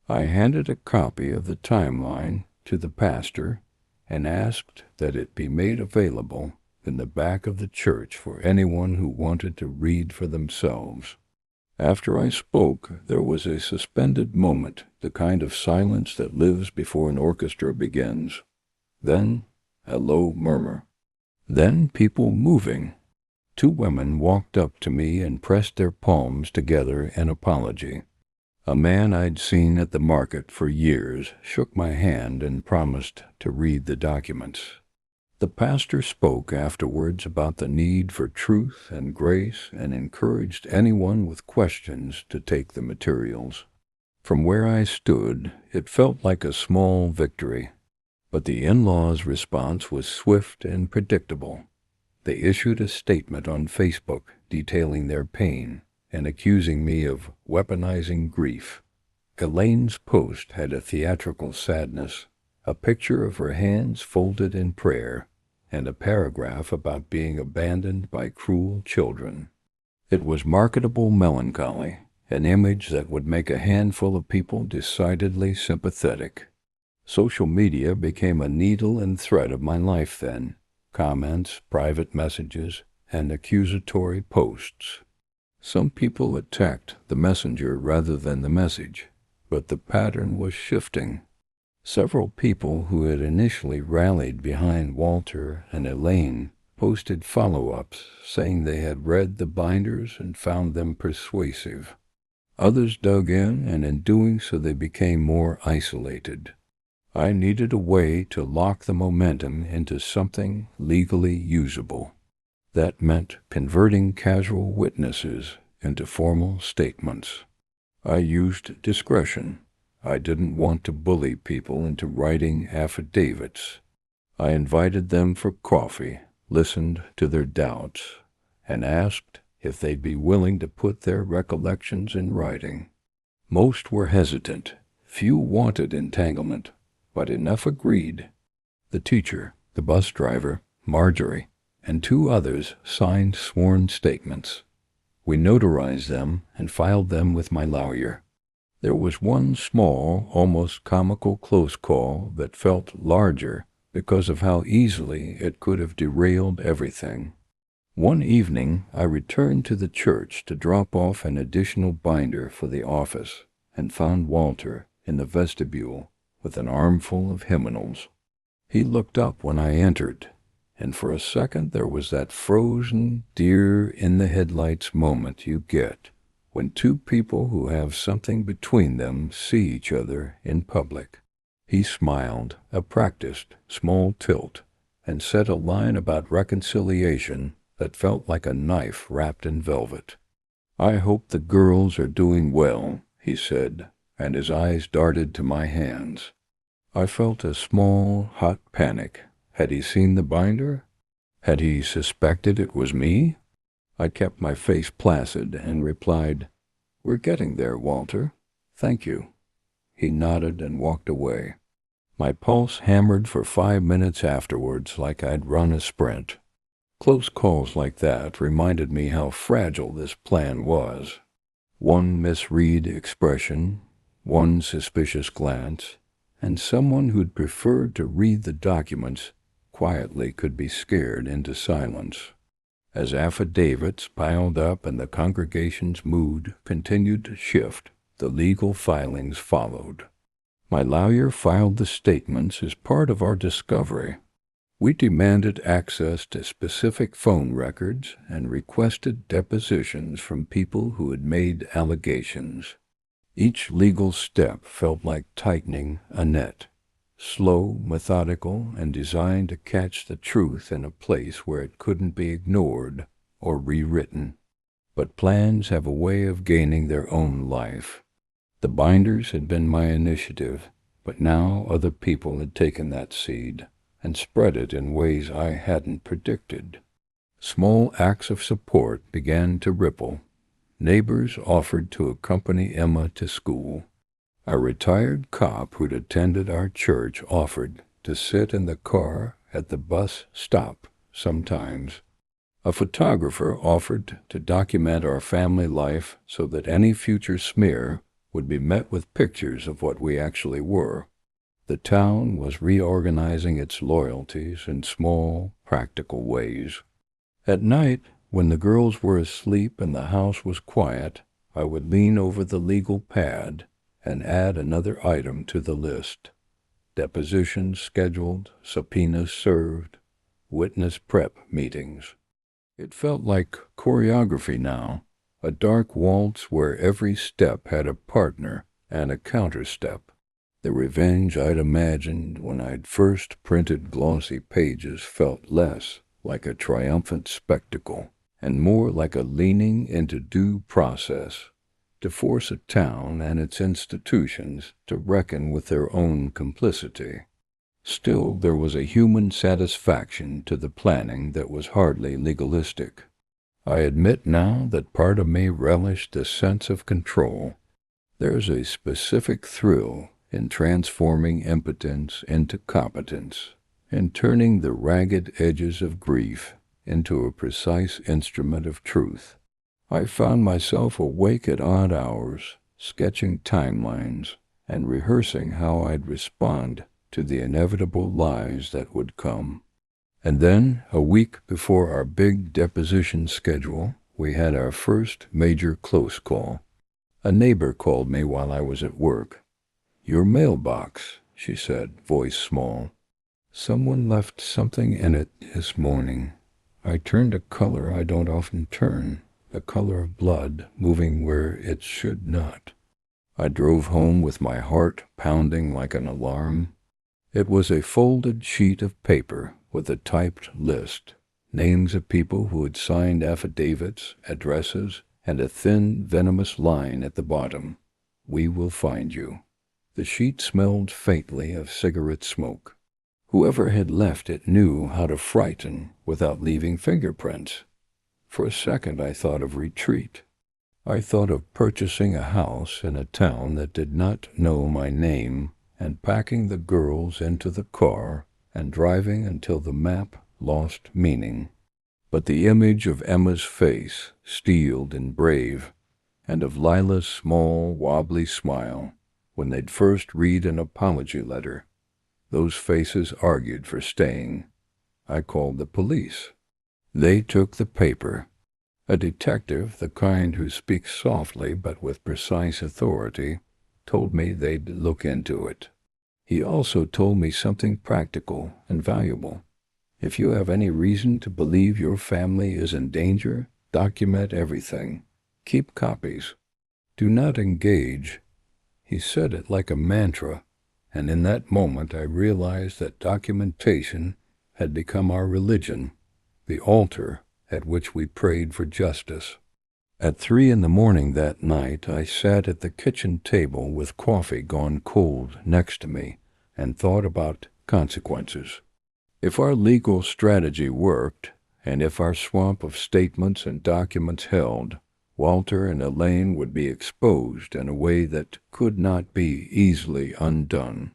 I handed a copy of the timeline to the pastor and asked that it be made available in the back of the church for anyone who wanted to read for themselves. After I spoke, there was a suspended moment, the kind of silence that lives before an orchestra begins. Then, a low murmur. Then people moving. 2 women walked up to me and pressed their palms together in apology. A man I'd seen at the market for years shook my hand and promised to read the documents. The pastor spoke afterwards about the need for truth and grace and encouraged anyone with questions to take the materials. From where I stood, it felt like a small victory, but the in-laws' response was swift and predictable. They issued a statement on Facebook detailing their pain and accusing me of weaponizing grief. Elaine's post had a theatrical sadness, a picture of her hands folded in prayer, and a paragraph about being abandoned by cruel children. It was marketable melancholy, an image that would make a handful of people decidedly sympathetic. Social media became a needle and thread of my life then. Comments, private messages, and accusatory posts. Some people attacked the messenger rather than the message, but the pattern was shifting. Several people who had initially rallied behind Walter and Elaine posted follow-ups saying they had read the binders and found them persuasive. Others dug in, and in doing so they became more isolated. I needed a way to lock the momentum into something legally usable. That meant converting casual witnesses into formal statements. I used discretion. I didn't want to bully people into writing affidavits. I invited them for coffee, listened to their doubts, and asked if they'd be willing to put their recollections in writing. Most were hesitant. Few wanted entanglement, but enough agreed. The teacher, the bus driver, Marjorie, and 2 others signed sworn statements. We notarized them and filed them with my lawyer. There was one small, almost comical close call that felt larger because of how easily it could have derailed everything. One evening, I returned to the church to drop off an additional binder for the office and found Walter in the vestibule with an armful of hymnals. He looked up when I entered, and for a second there was that frozen, deer-in-the-headlights moment you get when 2 people who have something between them see each other in public. He smiled, a practiced, small tilt, and said a line about reconciliation that felt like a knife wrapped in velvet. "I hope the girls are doing well," he said, and his eyes darted to my hands. I felt a small, hot panic. Had he seen the binder? Had he suspected it was me? I kept my face placid and replied, "We're getting there, Walter. Thank you." He nodded and walked away. My pulse hammered for 5 minutes afterwards like I'd run a sprint. Close calls like that reminded me how fragile this plan was. One misread expression, one suspicious glance, and someone who'd preferred to read the documents quietly could be scared into silence. As affidavits piled up and the congregation's mood continued to shift, the legal filings followed. My lawyer filed the statements as part of our discovery. We demanded access to specific phone records and requested depositions from people who had made allegations. Each legal step felt like tightening a net, slow, methodical, and designed to catch the truth in a place where it couldn't be ignored or rewritten. But plans have a way of gaining their own life. The binders had been my initiative, but now other people had taken that seed and spread it in ways I hadn't predicted. Small acts of support began to ripple. Neighbors offered to accompany Emma to school. A retired cop who'd attended our church offered to sit in the car at the bus stop sometimes. A photographer offered to document our family life so that any future smear would be met with pictures of what we actually were. The town was reorganizing its loyalties in small, practical ways. At night, when the girls were asleep and the house was quiet, I would lean over the legal pad and add another item to the list. Depositions scheduled, subpoenas served, witness prep meetings. It felt like choreography now, a dark waltz where every step had a partner and a counterstep. The revenge I'd imagined when I'd first printed glossy pages felt less like a triumphant spectacle and more like a leaning into due process to force a town and its institutions to reckon with their own complicity. Still, there was a human satisfaction to the planning that was hardly legalistic. I admit now that part of me relished the sense of control. There's a specific thrill in transforming impotence into competence, in turning the ragged edges of grief into a precise instrument of truth. I found myself awake at odd hours, sketching timelines and rehearsing how I'd respond to the inevitable lies that would come. And then, a week before our big deposition schedule, we had our first major close call. A neighbor called me while I was at work. "Your mailbox," she said, voice small. "Someone left something in it this morning." I turned a color I don't often turn, the color of blood moving where it should not. I drove home with my heart pounding like an alarm. It was a folded sheet of paper with a typed list, names of people who had signed affidavits, addresses, and a thin, venomous line at the bottom. "We will find you." The sheet smelled faintly of cigarette smoke. Whoever had left it knew how to frighten without leaving fingerprints. For a second I thought of retreat. I thought of purchasing a house in a town that did not know my name and packing the girls into the car and driving until the map lost meaning. But the image of Emma's face, steeled and brave, and of Lila's small, wobbly smile, when they'd first read an apology letter, those faces argued for staying. I called the police. They took the paper. A detective, the kind who speaks softly but with precise authority, told me they'd look into it. He also told me something practical and valuable. If you have any reason to believe your family is in danger, document everything. Keep copies. Do not engage. He said it like a mantra, and in that moment I realized that documentation had become our religion, the altar at which we prayed for justice. At 3 a.m. that night, I sat at the kitchen table with coffee gone cold next to me and thought about consequences. If our legal strategy worked, and if our swamp of statements and documents held, Walter and Elaine would be exposed in a way that could not be easily undone.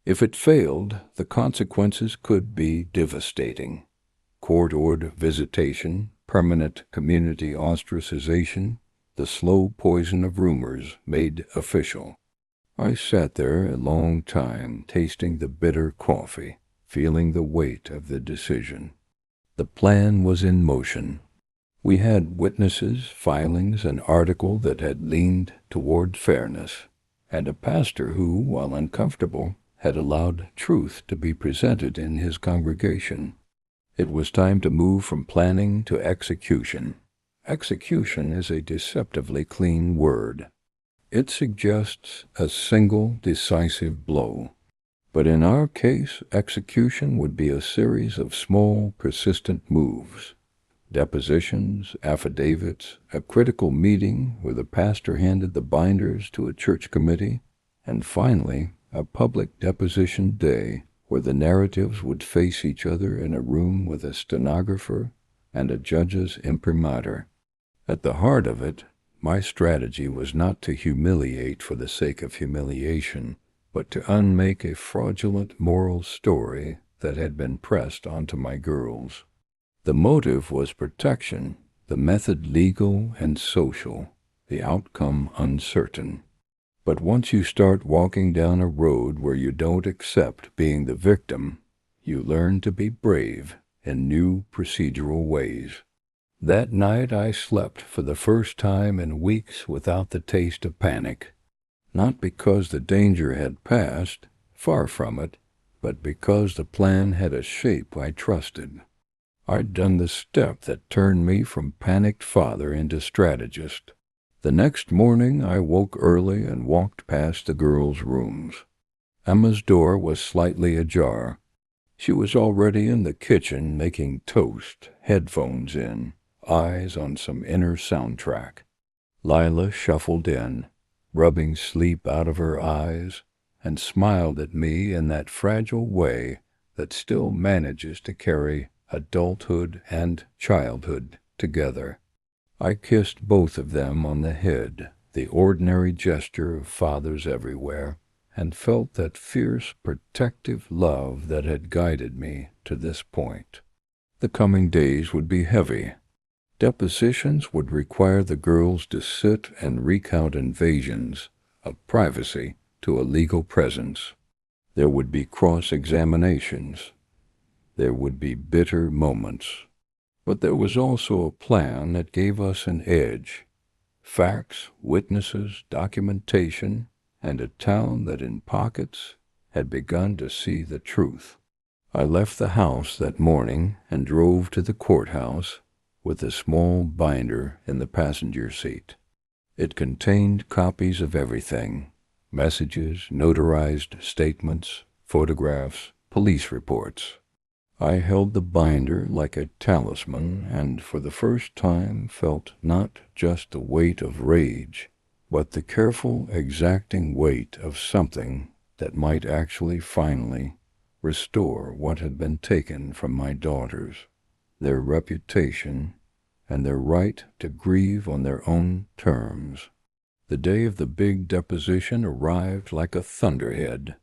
If it failed, the consequences could be devastating. Court-ordered visitation, permanent community ostracization, the slow poison of rumors made official. I sat there a long time, tasting the bitter coffee, feeling the weight of the decision. The plan was in motion. We had witnesses, filings, an article that had leaned toward fairness, and a pastor who, while uncomfortable, had allowed truth to be presented in his congregation. It was time to move from planning to execution. Execution is a deceptively clean word. It suggests a single decisive blow. But in our case, execution would be a series of small, persistent moves. Depositions, affidavits, a critical meeting where the pastor handed the binders to a church committee, and finally, a public deposition day where the narratives would face each other in a room with a stenographer and a judge's imprimatur. At the heart of it, my strategy was not to humiliate for the sake of humiliation, but to unmake a fraudulent moral story that had been pressed onto my girls. The motive was protection, the method legal and social, the outcome uncertain. But once you start walking down a road where you don't accept being the victim, you learn to be brave in new procedural ways. That night I slept for the first time in weeks without the taste of panic, not because the danger had passed, far from it, but because the plan had a shape I trusted. I'd done the step that turned me from panicked father into strategist. The next morning I woke early and walked past the girls' rooms. Emma's door was slightly ajar. She was already in the kitchen making toast, headphones in, eyes on some inner soundtrack. Lila shuffled in, rubbing sleep out of her eyes, and smiled at me in that fragile way that still manages to carry adulthood and childhood together. I kissed both of them on the head, the ordinary gesture of fathers everywhere, and felt that fierce, protective love that had guided me to this point. The coming days would be heavy. Depositions would require the girls to sit and recount invasions of privacy to a legal presence. There would be cross-examinations. There would be bitter moments. But there was also a plan that gave us an edge. Facts, witnesses, documentation, and a town that in pockets had begun to see the truth. I left the house that morning and drove to the courthouse with a small binder in the passenger seat. It contained copies of everything: messages, notarized statements, photographs, police reports. I held the binder like a talisman and for the first time felt not just the weight of rage, but the careful, exacting weight of something that might actually finally restore what had been taken from my daughters, their reputation, and their right to grieve on their own terms. The day of the big deposition arrived like a thunderhead,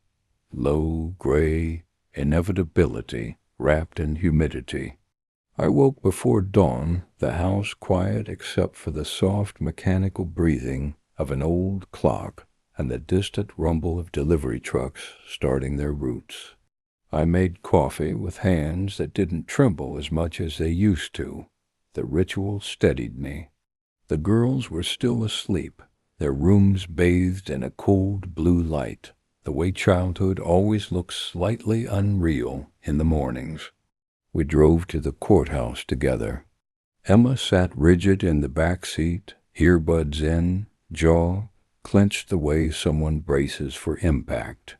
low, gray, inevitability wrapped in humidity. I woke before dawn, the house quiet except for the soft mechanical breathing of an old clock and the distant rumble of delivery trucks starting their routes. I made coffee with hands that didn't tremble as much as they used to. The ritual steadied me. The girls were still asleep, their rooms bathed in a cold blue light, the way childhood always looks slightly unreal in the mornings. We drove to the courthouse together. Emma sat rigid in the back seat, earbuds in, jaw clenched the way someone braces for impact.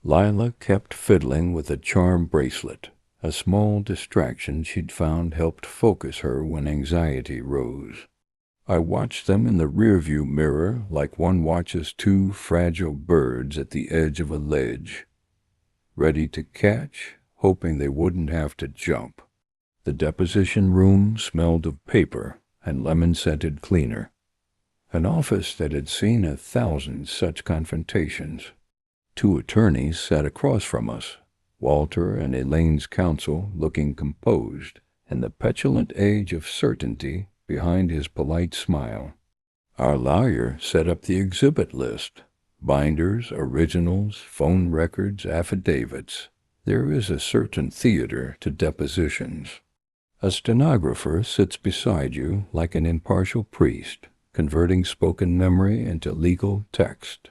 Lila kept fiddling with a charm bracelet, a small distraction she'd found helped focus her when anxiety rose. I watched them in the rearview mirror like one watches two fragile birds at the edge of a ledge, ready to catch, hoping they wouldn't have to jump. The deposition room smelled of paper and lemon-scented cleaner, an office that had seen 1,000 such confrontations. Two attorneys sat across from us, Walter and Elaine's counsel looking composed, and the petulant age of certainty behind his polite smile. Our lawyer set up the exhibit list: binders, originals, phone records, affidavits. There is a certain theater to depositions. A stenographer sits beside you like an impartial priest, converting spoken memory into legal text.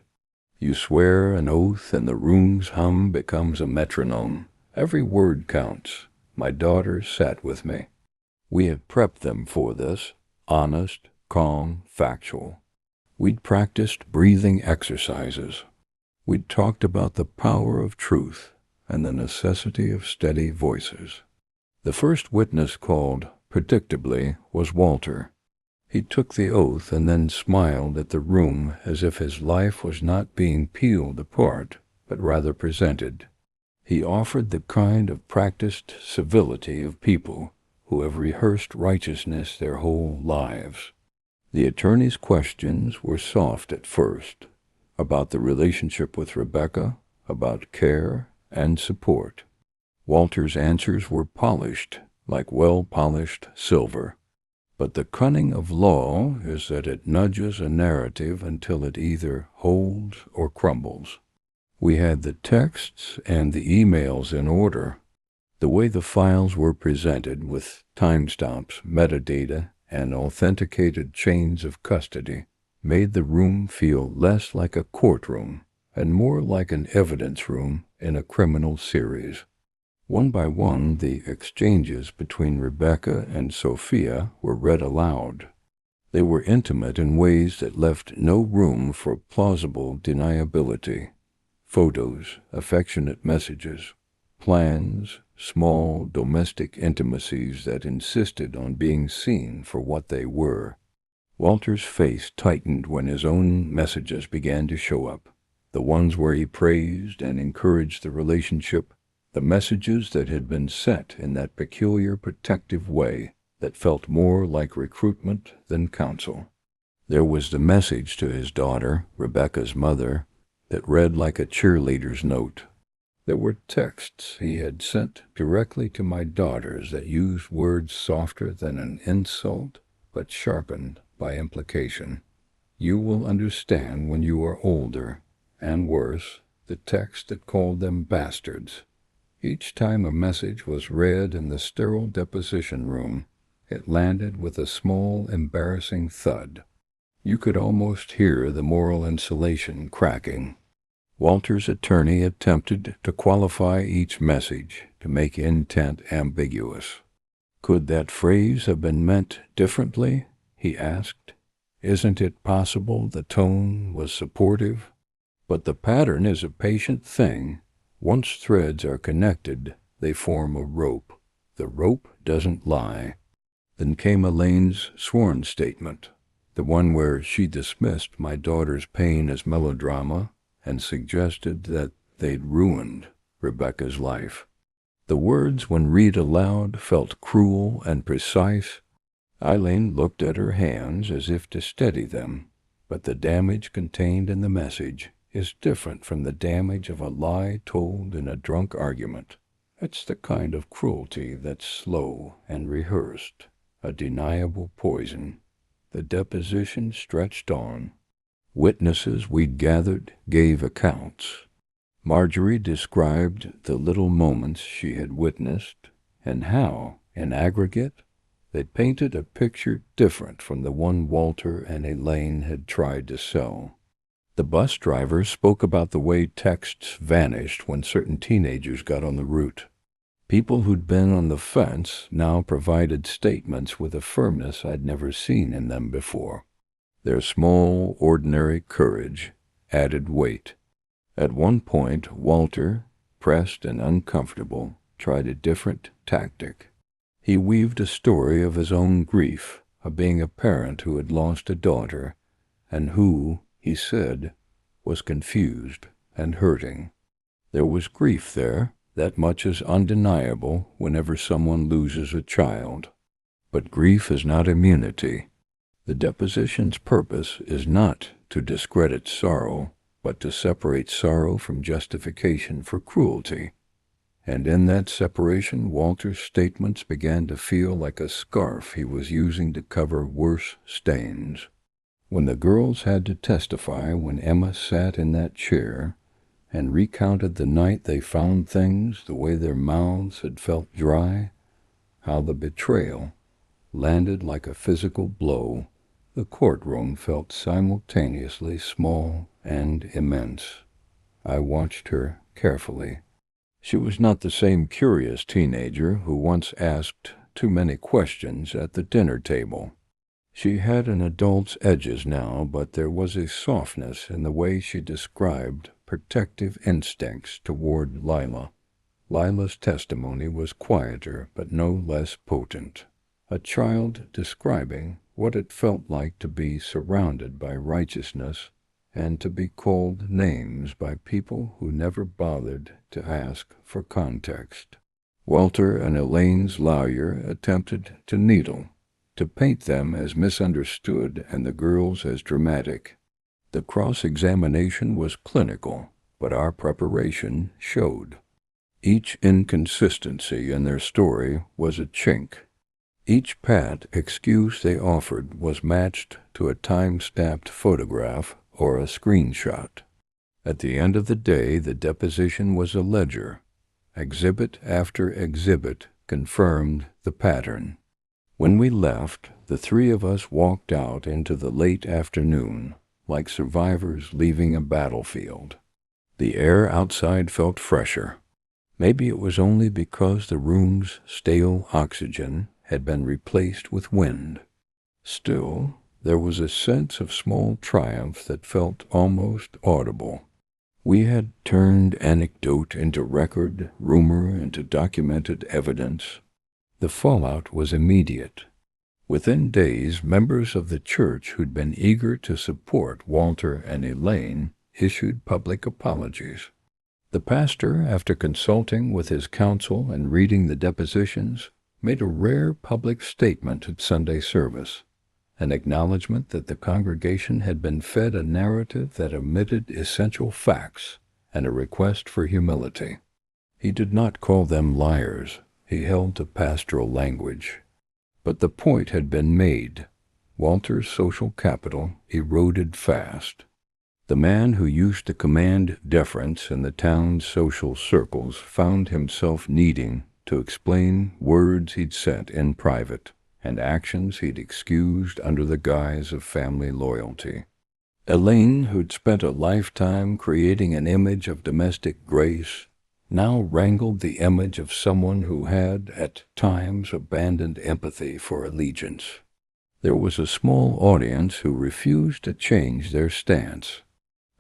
You swear an oath and the room's hum becomes a metronome. Every word counts. My daughters sat with me. We had prepped them for this, honest, calm, factual. We'd practiced breathing exercises. We'd talked about the power of truth and the necessity of steady voices. The first witness called, predictably, was Walter. He took the oath and then smiled at the room as if his life was not being peeled apart, but rather presented. He offered the kind of practiced civility of people who have rehearsed righteousness their whole lives. The attorney's questions were soft at first, about the relationship with Rebecca, about care and support. Walter's answers were polished, like well-polished silver. But the cunning of law is that it nudges a narrative until it either holds or crumbles. We had the texts and the emails in order. The way the files were presented with timestamps, metadata, and authenticated chains of custody made the room feel less like a courtroom and more like an evidence room in a criminal series. One by one, the exchanges between Rebecca and Sophia were read aloud. They were intimate in ways that left no room for plausible deniability. Photos, affectionate messages, plans, small domestic intimacies that insisted on being seen for what they were. Walter's face tightened when his own messages began to show up, the ones where he praised and encouraged the relationship, the messages that had been set in that peculiar protective way that felt more like recruitment than counsel. There was the message to his daughter, Rebecca's mother, that read like a cheerleader's note. There were texts he had sent directly to my daughters that used words softer than an insult, but sharpened by implication. You will understand when you are older, and worse, the text that called them bastards. Each time a message was read in the sterile deposition room, it landed with a small, embarrassing thud. You could almost hear the moral insulation cracking. Walter's attorney attempted to qualify each message, to make intent ambiguous. Could that phrase have been meant differently? He asked. Isn't it possible the tone was supportive? But the pattern is a patient thing. Once threads are connected, they form a rope. The rope doesn't lie. Then came Elaine's sworn statement, the one where she dismissed my daughter's pain as melodrama and suggested that they'd ruined Rebecca's life. The words, when read aloud, felt cruel and precise. Eileen looked at her hands as if to steady them, but the damage contained in the message is different from the damage of a lie told in a drunk argument. It's the kind of cruelty that's slow and rehearsed, a deniable poison. The deposition stretched on. Witnesses we'd gathered gave accounts. Marjorie described the little moments she had witnessed and how, in aggregate, they'd painted a picture different from the one Walter and Elaine had tried to sell. The bus driver spoke about the way texts vanished when certain teenagers got on the route. People who'd been on the fence now provided statements with a firmness I'd never seen in them before. Their small, ordinary courage added weight. At one point, Walter, pressed and uncomfortable, tried a different tactic. He weaved a story of his own grief, of being a parent who had lost a daughter, and who, he said, was confused and hurting. There was grief there. That much is undeniable whenever someone loses a child. But grief is not immunity. The deposition's purpose is not to discredit sorrow, but to separate sorrow from justification for cruelty. And in that separation, Walter's statements began to feel like a scarf he was using to cover worse stains. When the girls had to testify, when Emma sat in that chair and recounted the night they found things, the way their mouths had felt dry, how the betrayal landed like a physical blow, the courtroom felt simultaneously small and immense. I watched her carefully. She was not the same curious teenager who once asked too many questions at the dinner table. She had an adult's edges now, but there was a softness in the way she described protective instincts toward Lila. Lila's testimony was quieter, but no less potent. A child describing what it felt like to be surrounded by righteousness and to be called names by people who never bothered to ask for context. Walter and Elaine's lawyer attempted to needle, to paint them as misunderstood and the girls as dramatic. The cross-examination was clinical, but our preparation showed. Each inconsistency in their story was a chink. Each pat excuse they offered was matched to a time-stamped photograph or a screenshot. At the end of the day, the deposition was a ledger. Exhibit after exhibit confirmed the pattern. When we left, the three of us walked out into the late afternoon, like survivors leaving a battlefield. The air outside felt fresher. Maybe it was only because the room's stale oxygen had been replaced with wind. Still, there was a sense of small triumph that felt almost audible. We had turned anecdote into record, rumor into documented evidence. The fallout was immediate. Within days, members of the church who'd been eager to support Walter and Elaine issued public apologies. The pastor, after consulting with his counsel and reading the depositions, made a rare public statement at Sunday service, an acknowledgment that the congregation had been fed a narrative that omitted essential facts and a request for humility. He did not call them liars. He held to pastoral language. But the point had been made. Walter's social capital eroded fast. The man who used to command deference in the town's social circles found himself needing to explain words he'd said in private and actions he'd excused under the guise of family loyalty. Elaine, who'd spent a lifetime creating an image of domestic grace, now wrangled the image of someone who had, at times, abandoned empathy for allegiance. There was a small audience who refused to change their stance.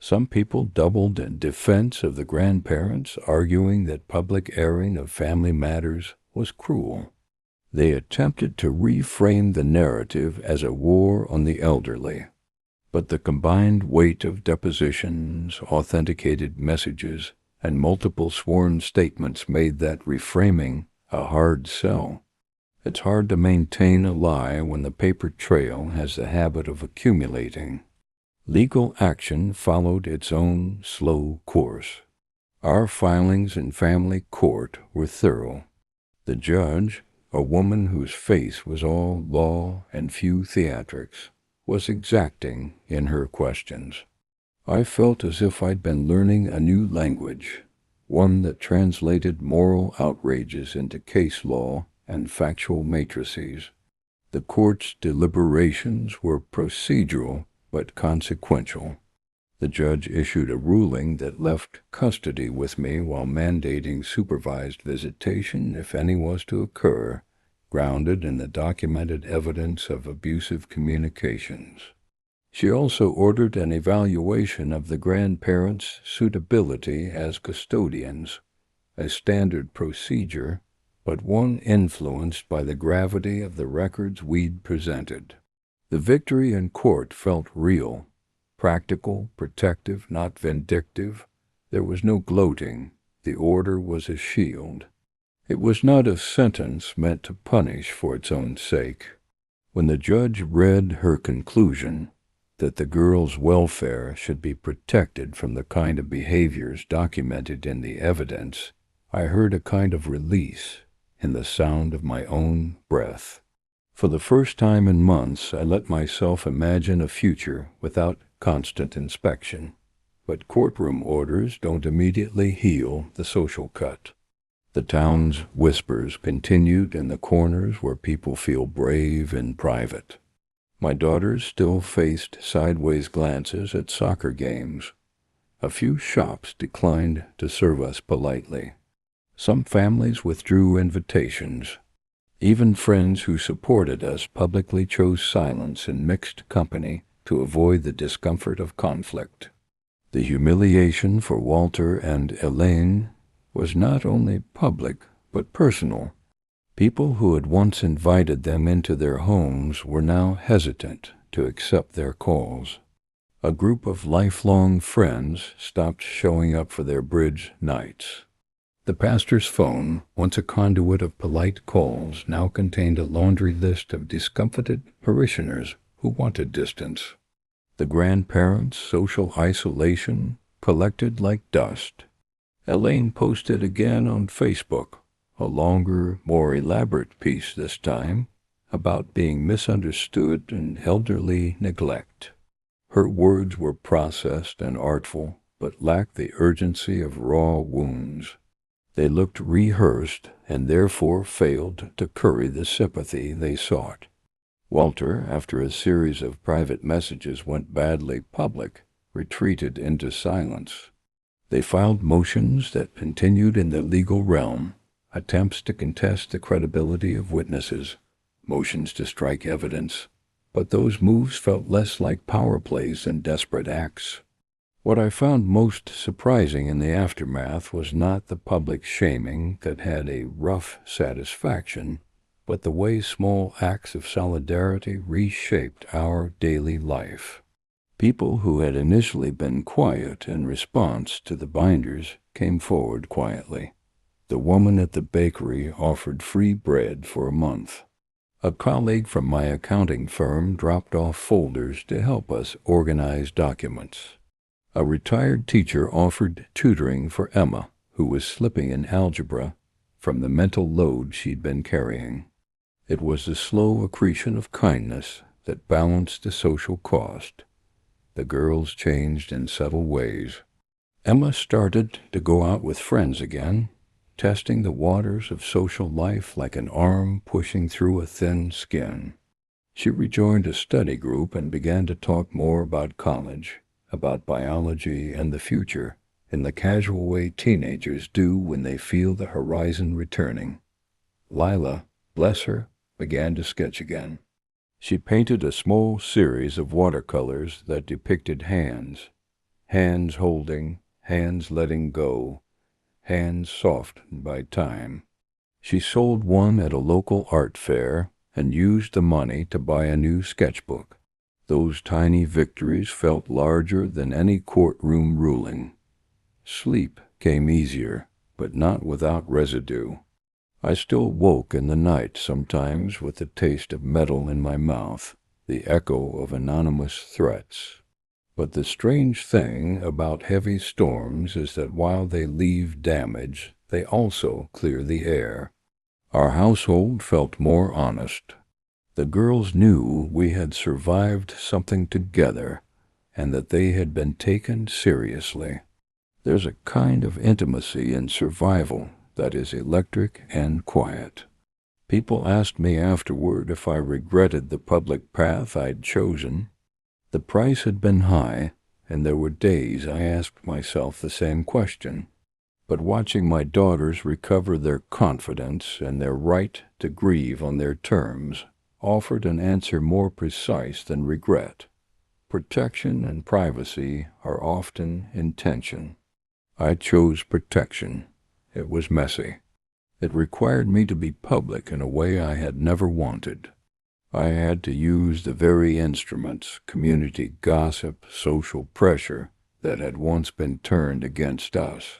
Some people doubled in defense of the grandparents, arguing that public airing of family matters was cruel. They attempted to reframe the narrative as a war on the elderly. But the combined weight of depositions, authenticated messages, and multiple sworn statements made that reframing a hard sell. It's hard to maintain a lie when the paper trail has the habit of accumulating. Legal action followed its own slow course. Our filings in family court were thorough. The judge, a woman whose face was all law and few theatrics, was exacting in her questions. I felt as if I'd been learning a new language, one that translated moral outrages into case law and factual matrices. The court's deliberations were procedural but consequential. The judge issued a ruling that left custody with me while mandating supervised visitation if any was to occur, grounded in the documented evidence of abusive communications. She also ordered an evaluation of the grandparents' suitability as custodians, a standard procedure, but one influenced by the gravity of the records we'd presented. The victory in court felt real, practical, protective, not vindictive. There was no gloating. The order was a shield. It was not a sentence meant to punish for its own sake. When the judge read her conclusion, that the girl's welfare should be protected from the kind of behaviors documented in the evidence, I heard a kind of release in the sound of my own breath. For the first time in months, I let myself imagine a future without constant inspection. But courtroom orders don't immediately heal the social cut. The town's whispers continued in the corners where people feel brave in private. My daughters still faced sideways glances at soccer games. A few shops declined to serve us politely. Some families withdrew invitations. Even friends who supported us publicly chose silence in mixed company to avoid the discomfort of conflict. The humiliation for Walter and Elaine was not only public but personal. People who had once invited them into their homes were now hesitant to accept their calls. A group of lifelong friends stopped showing up for their bridge nights. The pastor's phone, once a conduit of polite calls, now contained a laundry list of discomfited parishioners who wanted distance. The grandparents' social isolation collected like dust. Elaine posted again on Facebook, a longer, more elaborate piece this time, about being misunderstood and elderly neglect. Her words were processed and artful, but lacked the urgency of raw wounds. They looked rehearsed and therefore failed to curry the sympathy they sought. Walter, after a series of private messages went badly public, retreated into silence. They filed motions that continued in the legal realm, attempts to contest the credibility of witnesses, motions to strike evidence, but those moves felt less like power plays than desperate acts. What I found most surprising in the aftermath was not the public shaming that had a rough satisfaction, but the way small acts of solidarity reshaped our daily life. People who had initially been quiet in response to the binders came forward quietly. The woman at the bakery offered free bread for a month. A colleague from my accounting firm dropped off folders to help us organize documents. A retired teacher offered tutoring for Emma, who was slipping in algebra from the mental load she'd been carrying. It was the slow accretion of kindness that balanced the social cost. The girls changed in subtle ways. Emma started to go out with friends again, testing the waters of social life like an arm pushing through a thin skin. She rejoined a study group and began to talk more about college, about biology and the future, in the casual way teenagers do when they feel the horizon returning. Lila, bless her, began to sketch again. She painted a small series of watercolors that depicted hands holding, hands letting go, hands softened by time. She sold one at a local art fair and used the money to buy a new sketchbook. Those tiny victories felt larger than any courtroom ruling. Sleep came easier, but not without residue. I still woke in the night sometimes with the taste of metal in my mouth, the echo of anonymous threats. But the strange thing about heavy storms is that while they leave damage, they also clear the air. Our household felt more honest. The girls knew we had survived something together and that they had been taken seriously. There's a kind of intimacy in survival that is electric and quiet. People asked me afterward if I regretted the public path I'd chosen. The price had been high, and there were days I asked myself the same question. But watching my daughters recover their confidence and their right to grieve on their terms offered an answer more precise than regret. Protection and privacy are often in tension. I chose protection. It was messy. It required me to be public in a way I had never wanted. I had to use the very instruments, community gossip, social pressure, that had once been turned against us.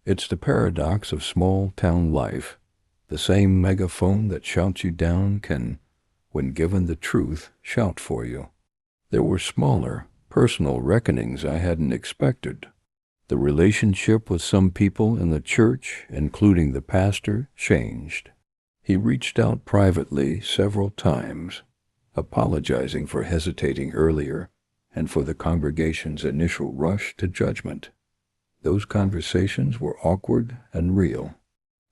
It's the paradox of small-town life. The same megaphone that shouts you down can, when given the truth, shout for you. There were smaller, personal reckonings I hadn't expected. The relationship with some people in the church, including the pastor, changed. He reached out privately several times, apologizing for hesitating earlier and for the congregation's initial rush to judgment. Those conversations were awkward and real.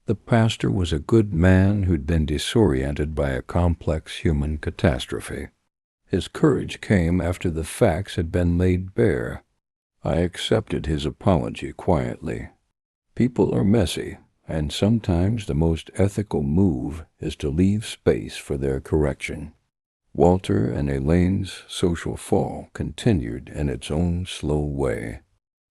The pastor was a good man who'd been disoriented by a complex human catastrophe. His courage came after the facts had been laid bare. I accepted his apology quietly. People are messy, and sometimes the most ethical move is to leave space for their correction. Walter and Elaine's social fall continued in its own slow way.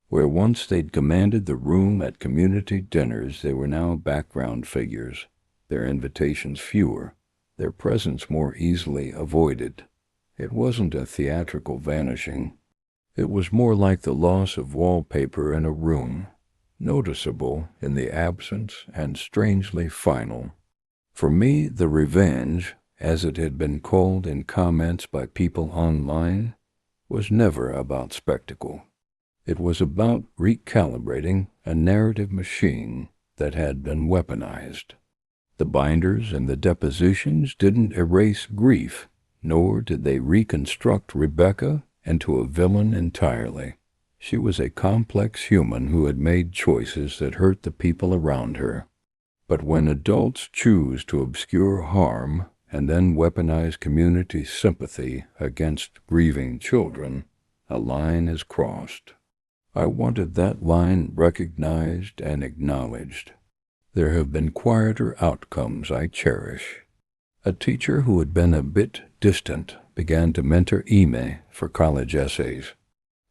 Where once they'd commanded the room at community dinners, they were now background figures, their invitations fewer, their presence more easily avoided. It wasn't a theatrical vanishing. It was more like the loss of wallpaper in a room, noticeable in the absence and strangely final. For me, the revenge, as it had been called in comments by people online, was never about spectacle. It was about recalibrating a narrative machine that had been weaponized. The binders and the depositions didn't erase grief, nor did they reconstruct Rebecca into a villain entirely. She was a complex human who had made choices that hurt the people around her. But when adults choose to obscure harm and then weaponize community sympathy against grieving children, a line is crossed. I wanted that line recognized and acknowledged. There have been quieter outcomes I cherish. A teacher who had been a bit distant began to mentor Ime for college essays.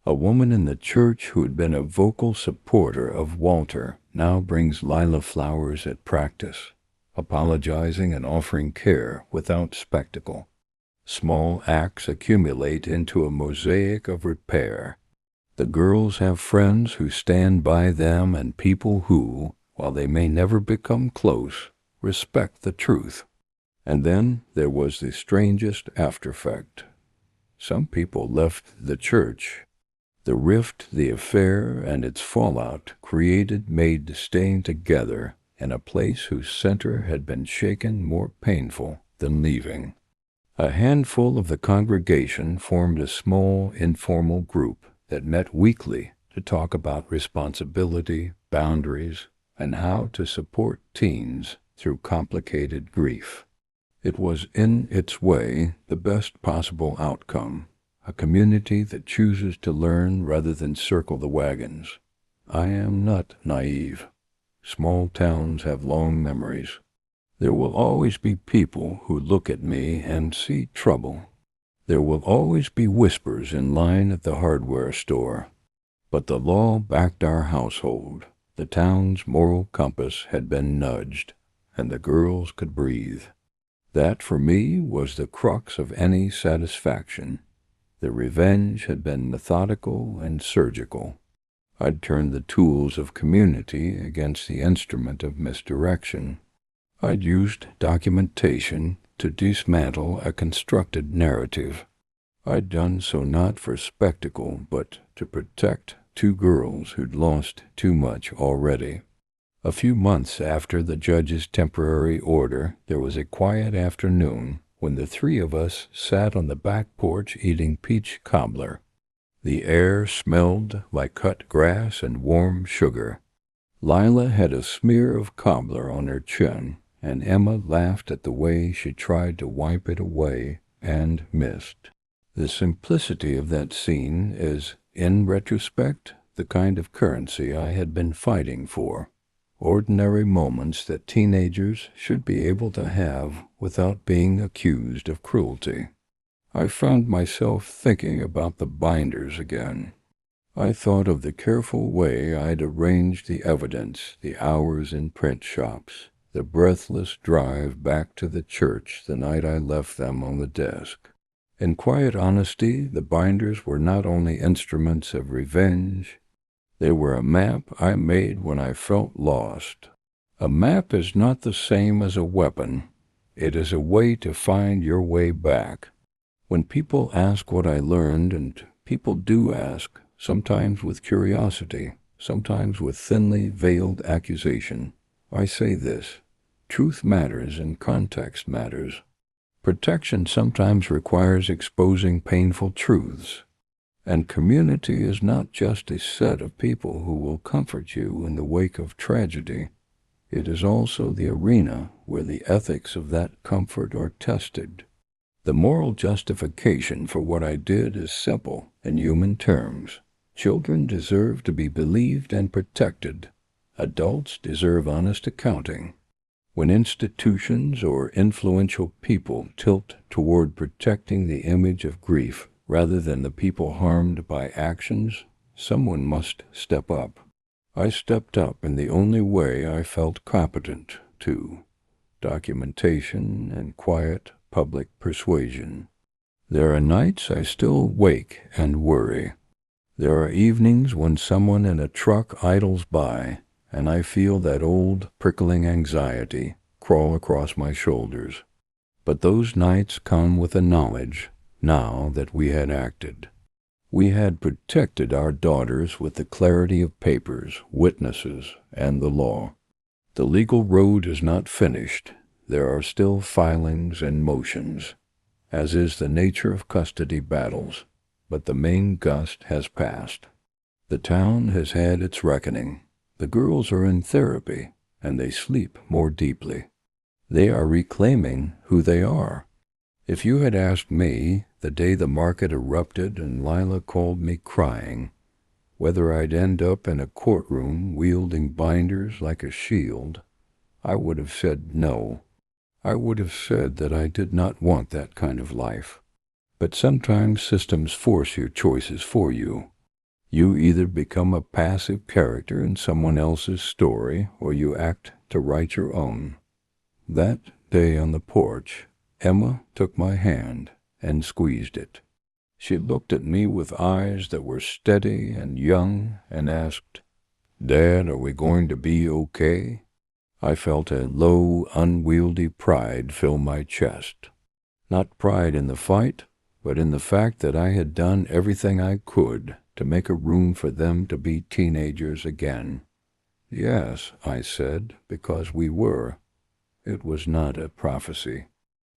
A woman in the church who had been a vocal supporter of Walter now brings Lila flowers at practice, apologizing and offering care without spectacle. Small acts accumulate into a mosaic of repair. The girls have friends who stand by them and people who, while they may never become close, respect the truth. And then there was the strangest aftereffect. Some people left the church. The rift, the affair, and its fallout made staying together in a place whose center had been shaken more painful than leaving. A handful of the congregation formed a small, informal group that met weekly to talk about responsibility, boundaries, and how to support teens through complicated grief. It was in its way the best possible outcome, a community that chooses to learn rather than circle the wagons. I am not naive. Small towns have long memories. There will always be people who look at me and see trouble. There will always be whispers in line at the hardware store. But the law backed our household. The town's moral compass had been nudged, and the girls could breathe. That, for me, was the crux of any satisfaction. The revenge had been methodical and surgical. I'd turned the tools of community against the instrument of misdirection. I'd used documentation to dismantle a constructed narrative. I'd done so not for spectacle, but to protect two girls who'd lost too much already. A few months after the judge's temporary order, there was a quiet afternoon when the three of us sat on the back porch eating peach cobbler. The air smelled like cut grass and warm sugar. Lila had a smear of cobbler on her chin, and Emma laughed at the way she tried to wipe it away and missed. The simplicity of that scene is, in retrospect, the kind of currency I had been fighting for. Ordinary moments that teenagers should be able to have without being accused of cruelty. I found myself thinking about the binders again. I thought of the careful way I'd arranged the evidence, the hours in print shops, the breathless drive back to the church the night I left them on the desk. In quiet honesty, the binders were not only instruments of revenge, they were a map I made when I felt lost. A map is not the same as a weapon. It is a way to find your way back. When people ask what I learned, and people do ask, sometimes with curiosity, sometimes with thinly veiled accusation, I say this: truth matters and context matters. Protection sometimes requires exposing painful truths. And community is not just a set of people who will comfort you in the wake of tragedy. It is also the arena where the ethics of that comfort are tested. The moral justification for what I did is simple in human terms. Children deserve to be believed and protected. Adults deserve honest accounting. When institutions or influential people tilt toward protecting the image of grief rather than the people harmed by actions, someone must step up. I stepped up in the only way I felt competent to: documentation and quiet public persuasion. There are nights I still wake and worry. There are evenings when someone in a truck idles by, and I feel that old prickling anxiety crawl across my shoulders. But those nights come with a knowledge, now that we had acted. We had protected our daughters with the clarity of papers, witnesses, and the law. The legal road is not finished. There are still filings and motions, as is the nature of custody battles, but the main gust has passed. The town has had its reckoning. The girls are in therapy, and they sleep more deeply. They are reclaiming who they are. If you had asked me, the day the market erupted and Lila called me crying, Whether I'd end up in a courtroom wielding binders like a shield, I would have said no. I would have said that I did not want that kind of life. But sometimes systems force your choices for you. You either become a passive character in someone else's story, or you act to write your own. That day on the porch, Emma took my hand and squeezed it. She looked at me with eyes that were steady and young and asked, "Dad, are we going to be okay?" I felt a low, unwieldy pride fill my chest. Not pride in the fight, but in the fact that I had done everything I could to make a room for them to be teenagers again. "Yes," I said, because we were. It was not a prophecy.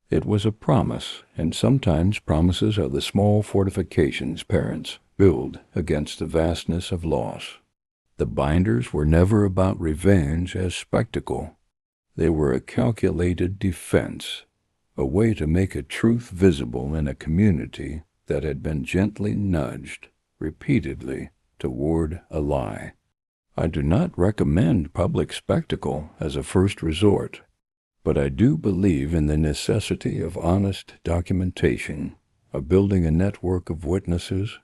It was a promise, and sometimes promises are the small fortifications parents build against the vastness of loss. The binders were never about revenge as spectacle. They were a calculated defense, a way to make a truth visible in a community that had been gently nudged repeatedly toward a lie. I do not recommend public spectacle as a first resort, but I do believe in the necessity of honest documentation, of building a network of witnesses,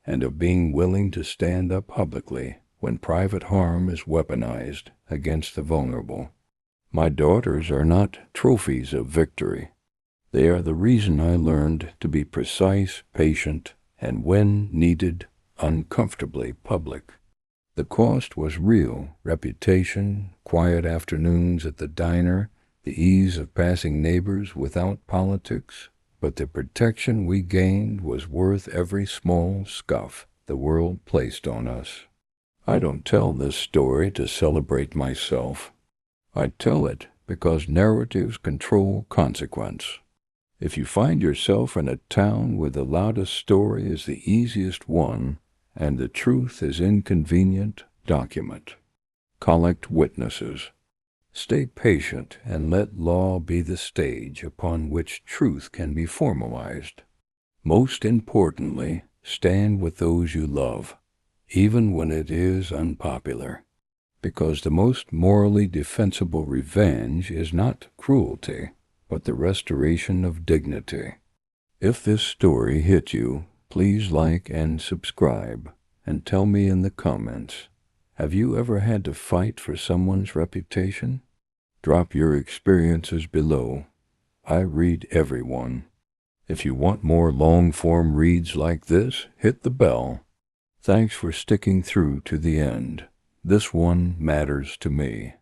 and of being willing to stand up publicly when private harm is weaponized against the vulnerable. My daughters are not trophies of victory. They are the reason I learned to be precise, patient, and when needed, uncomfortably public. The cost was real: reputation, quiet afternoons at the diner, the ease of passing neighbors without politics, but the protection we gained was worth every small scuff the world placed on us. I don't tell this story to celebrate myself. I tell it because narratives control consequence. If you find yourself in a town where the loudest story is the easiest one and the truth is inconvenient, document. Collect witnesses. Stay patient and let law be the stage upon which truth can be formalized. Most importantly, stand with those you love, even when it is unpopular, because the most morally defensible revenge is not cruelty, but the restoration of dignity. If this story hit you, please like and subscribe, and tell me in the comments, have you ever had to fight for someone's reputation? Drop your experiences below. I read everyone. If you want more long-form reads like this, hit the bell. Thanks for sticking through to the end. This one matters to me.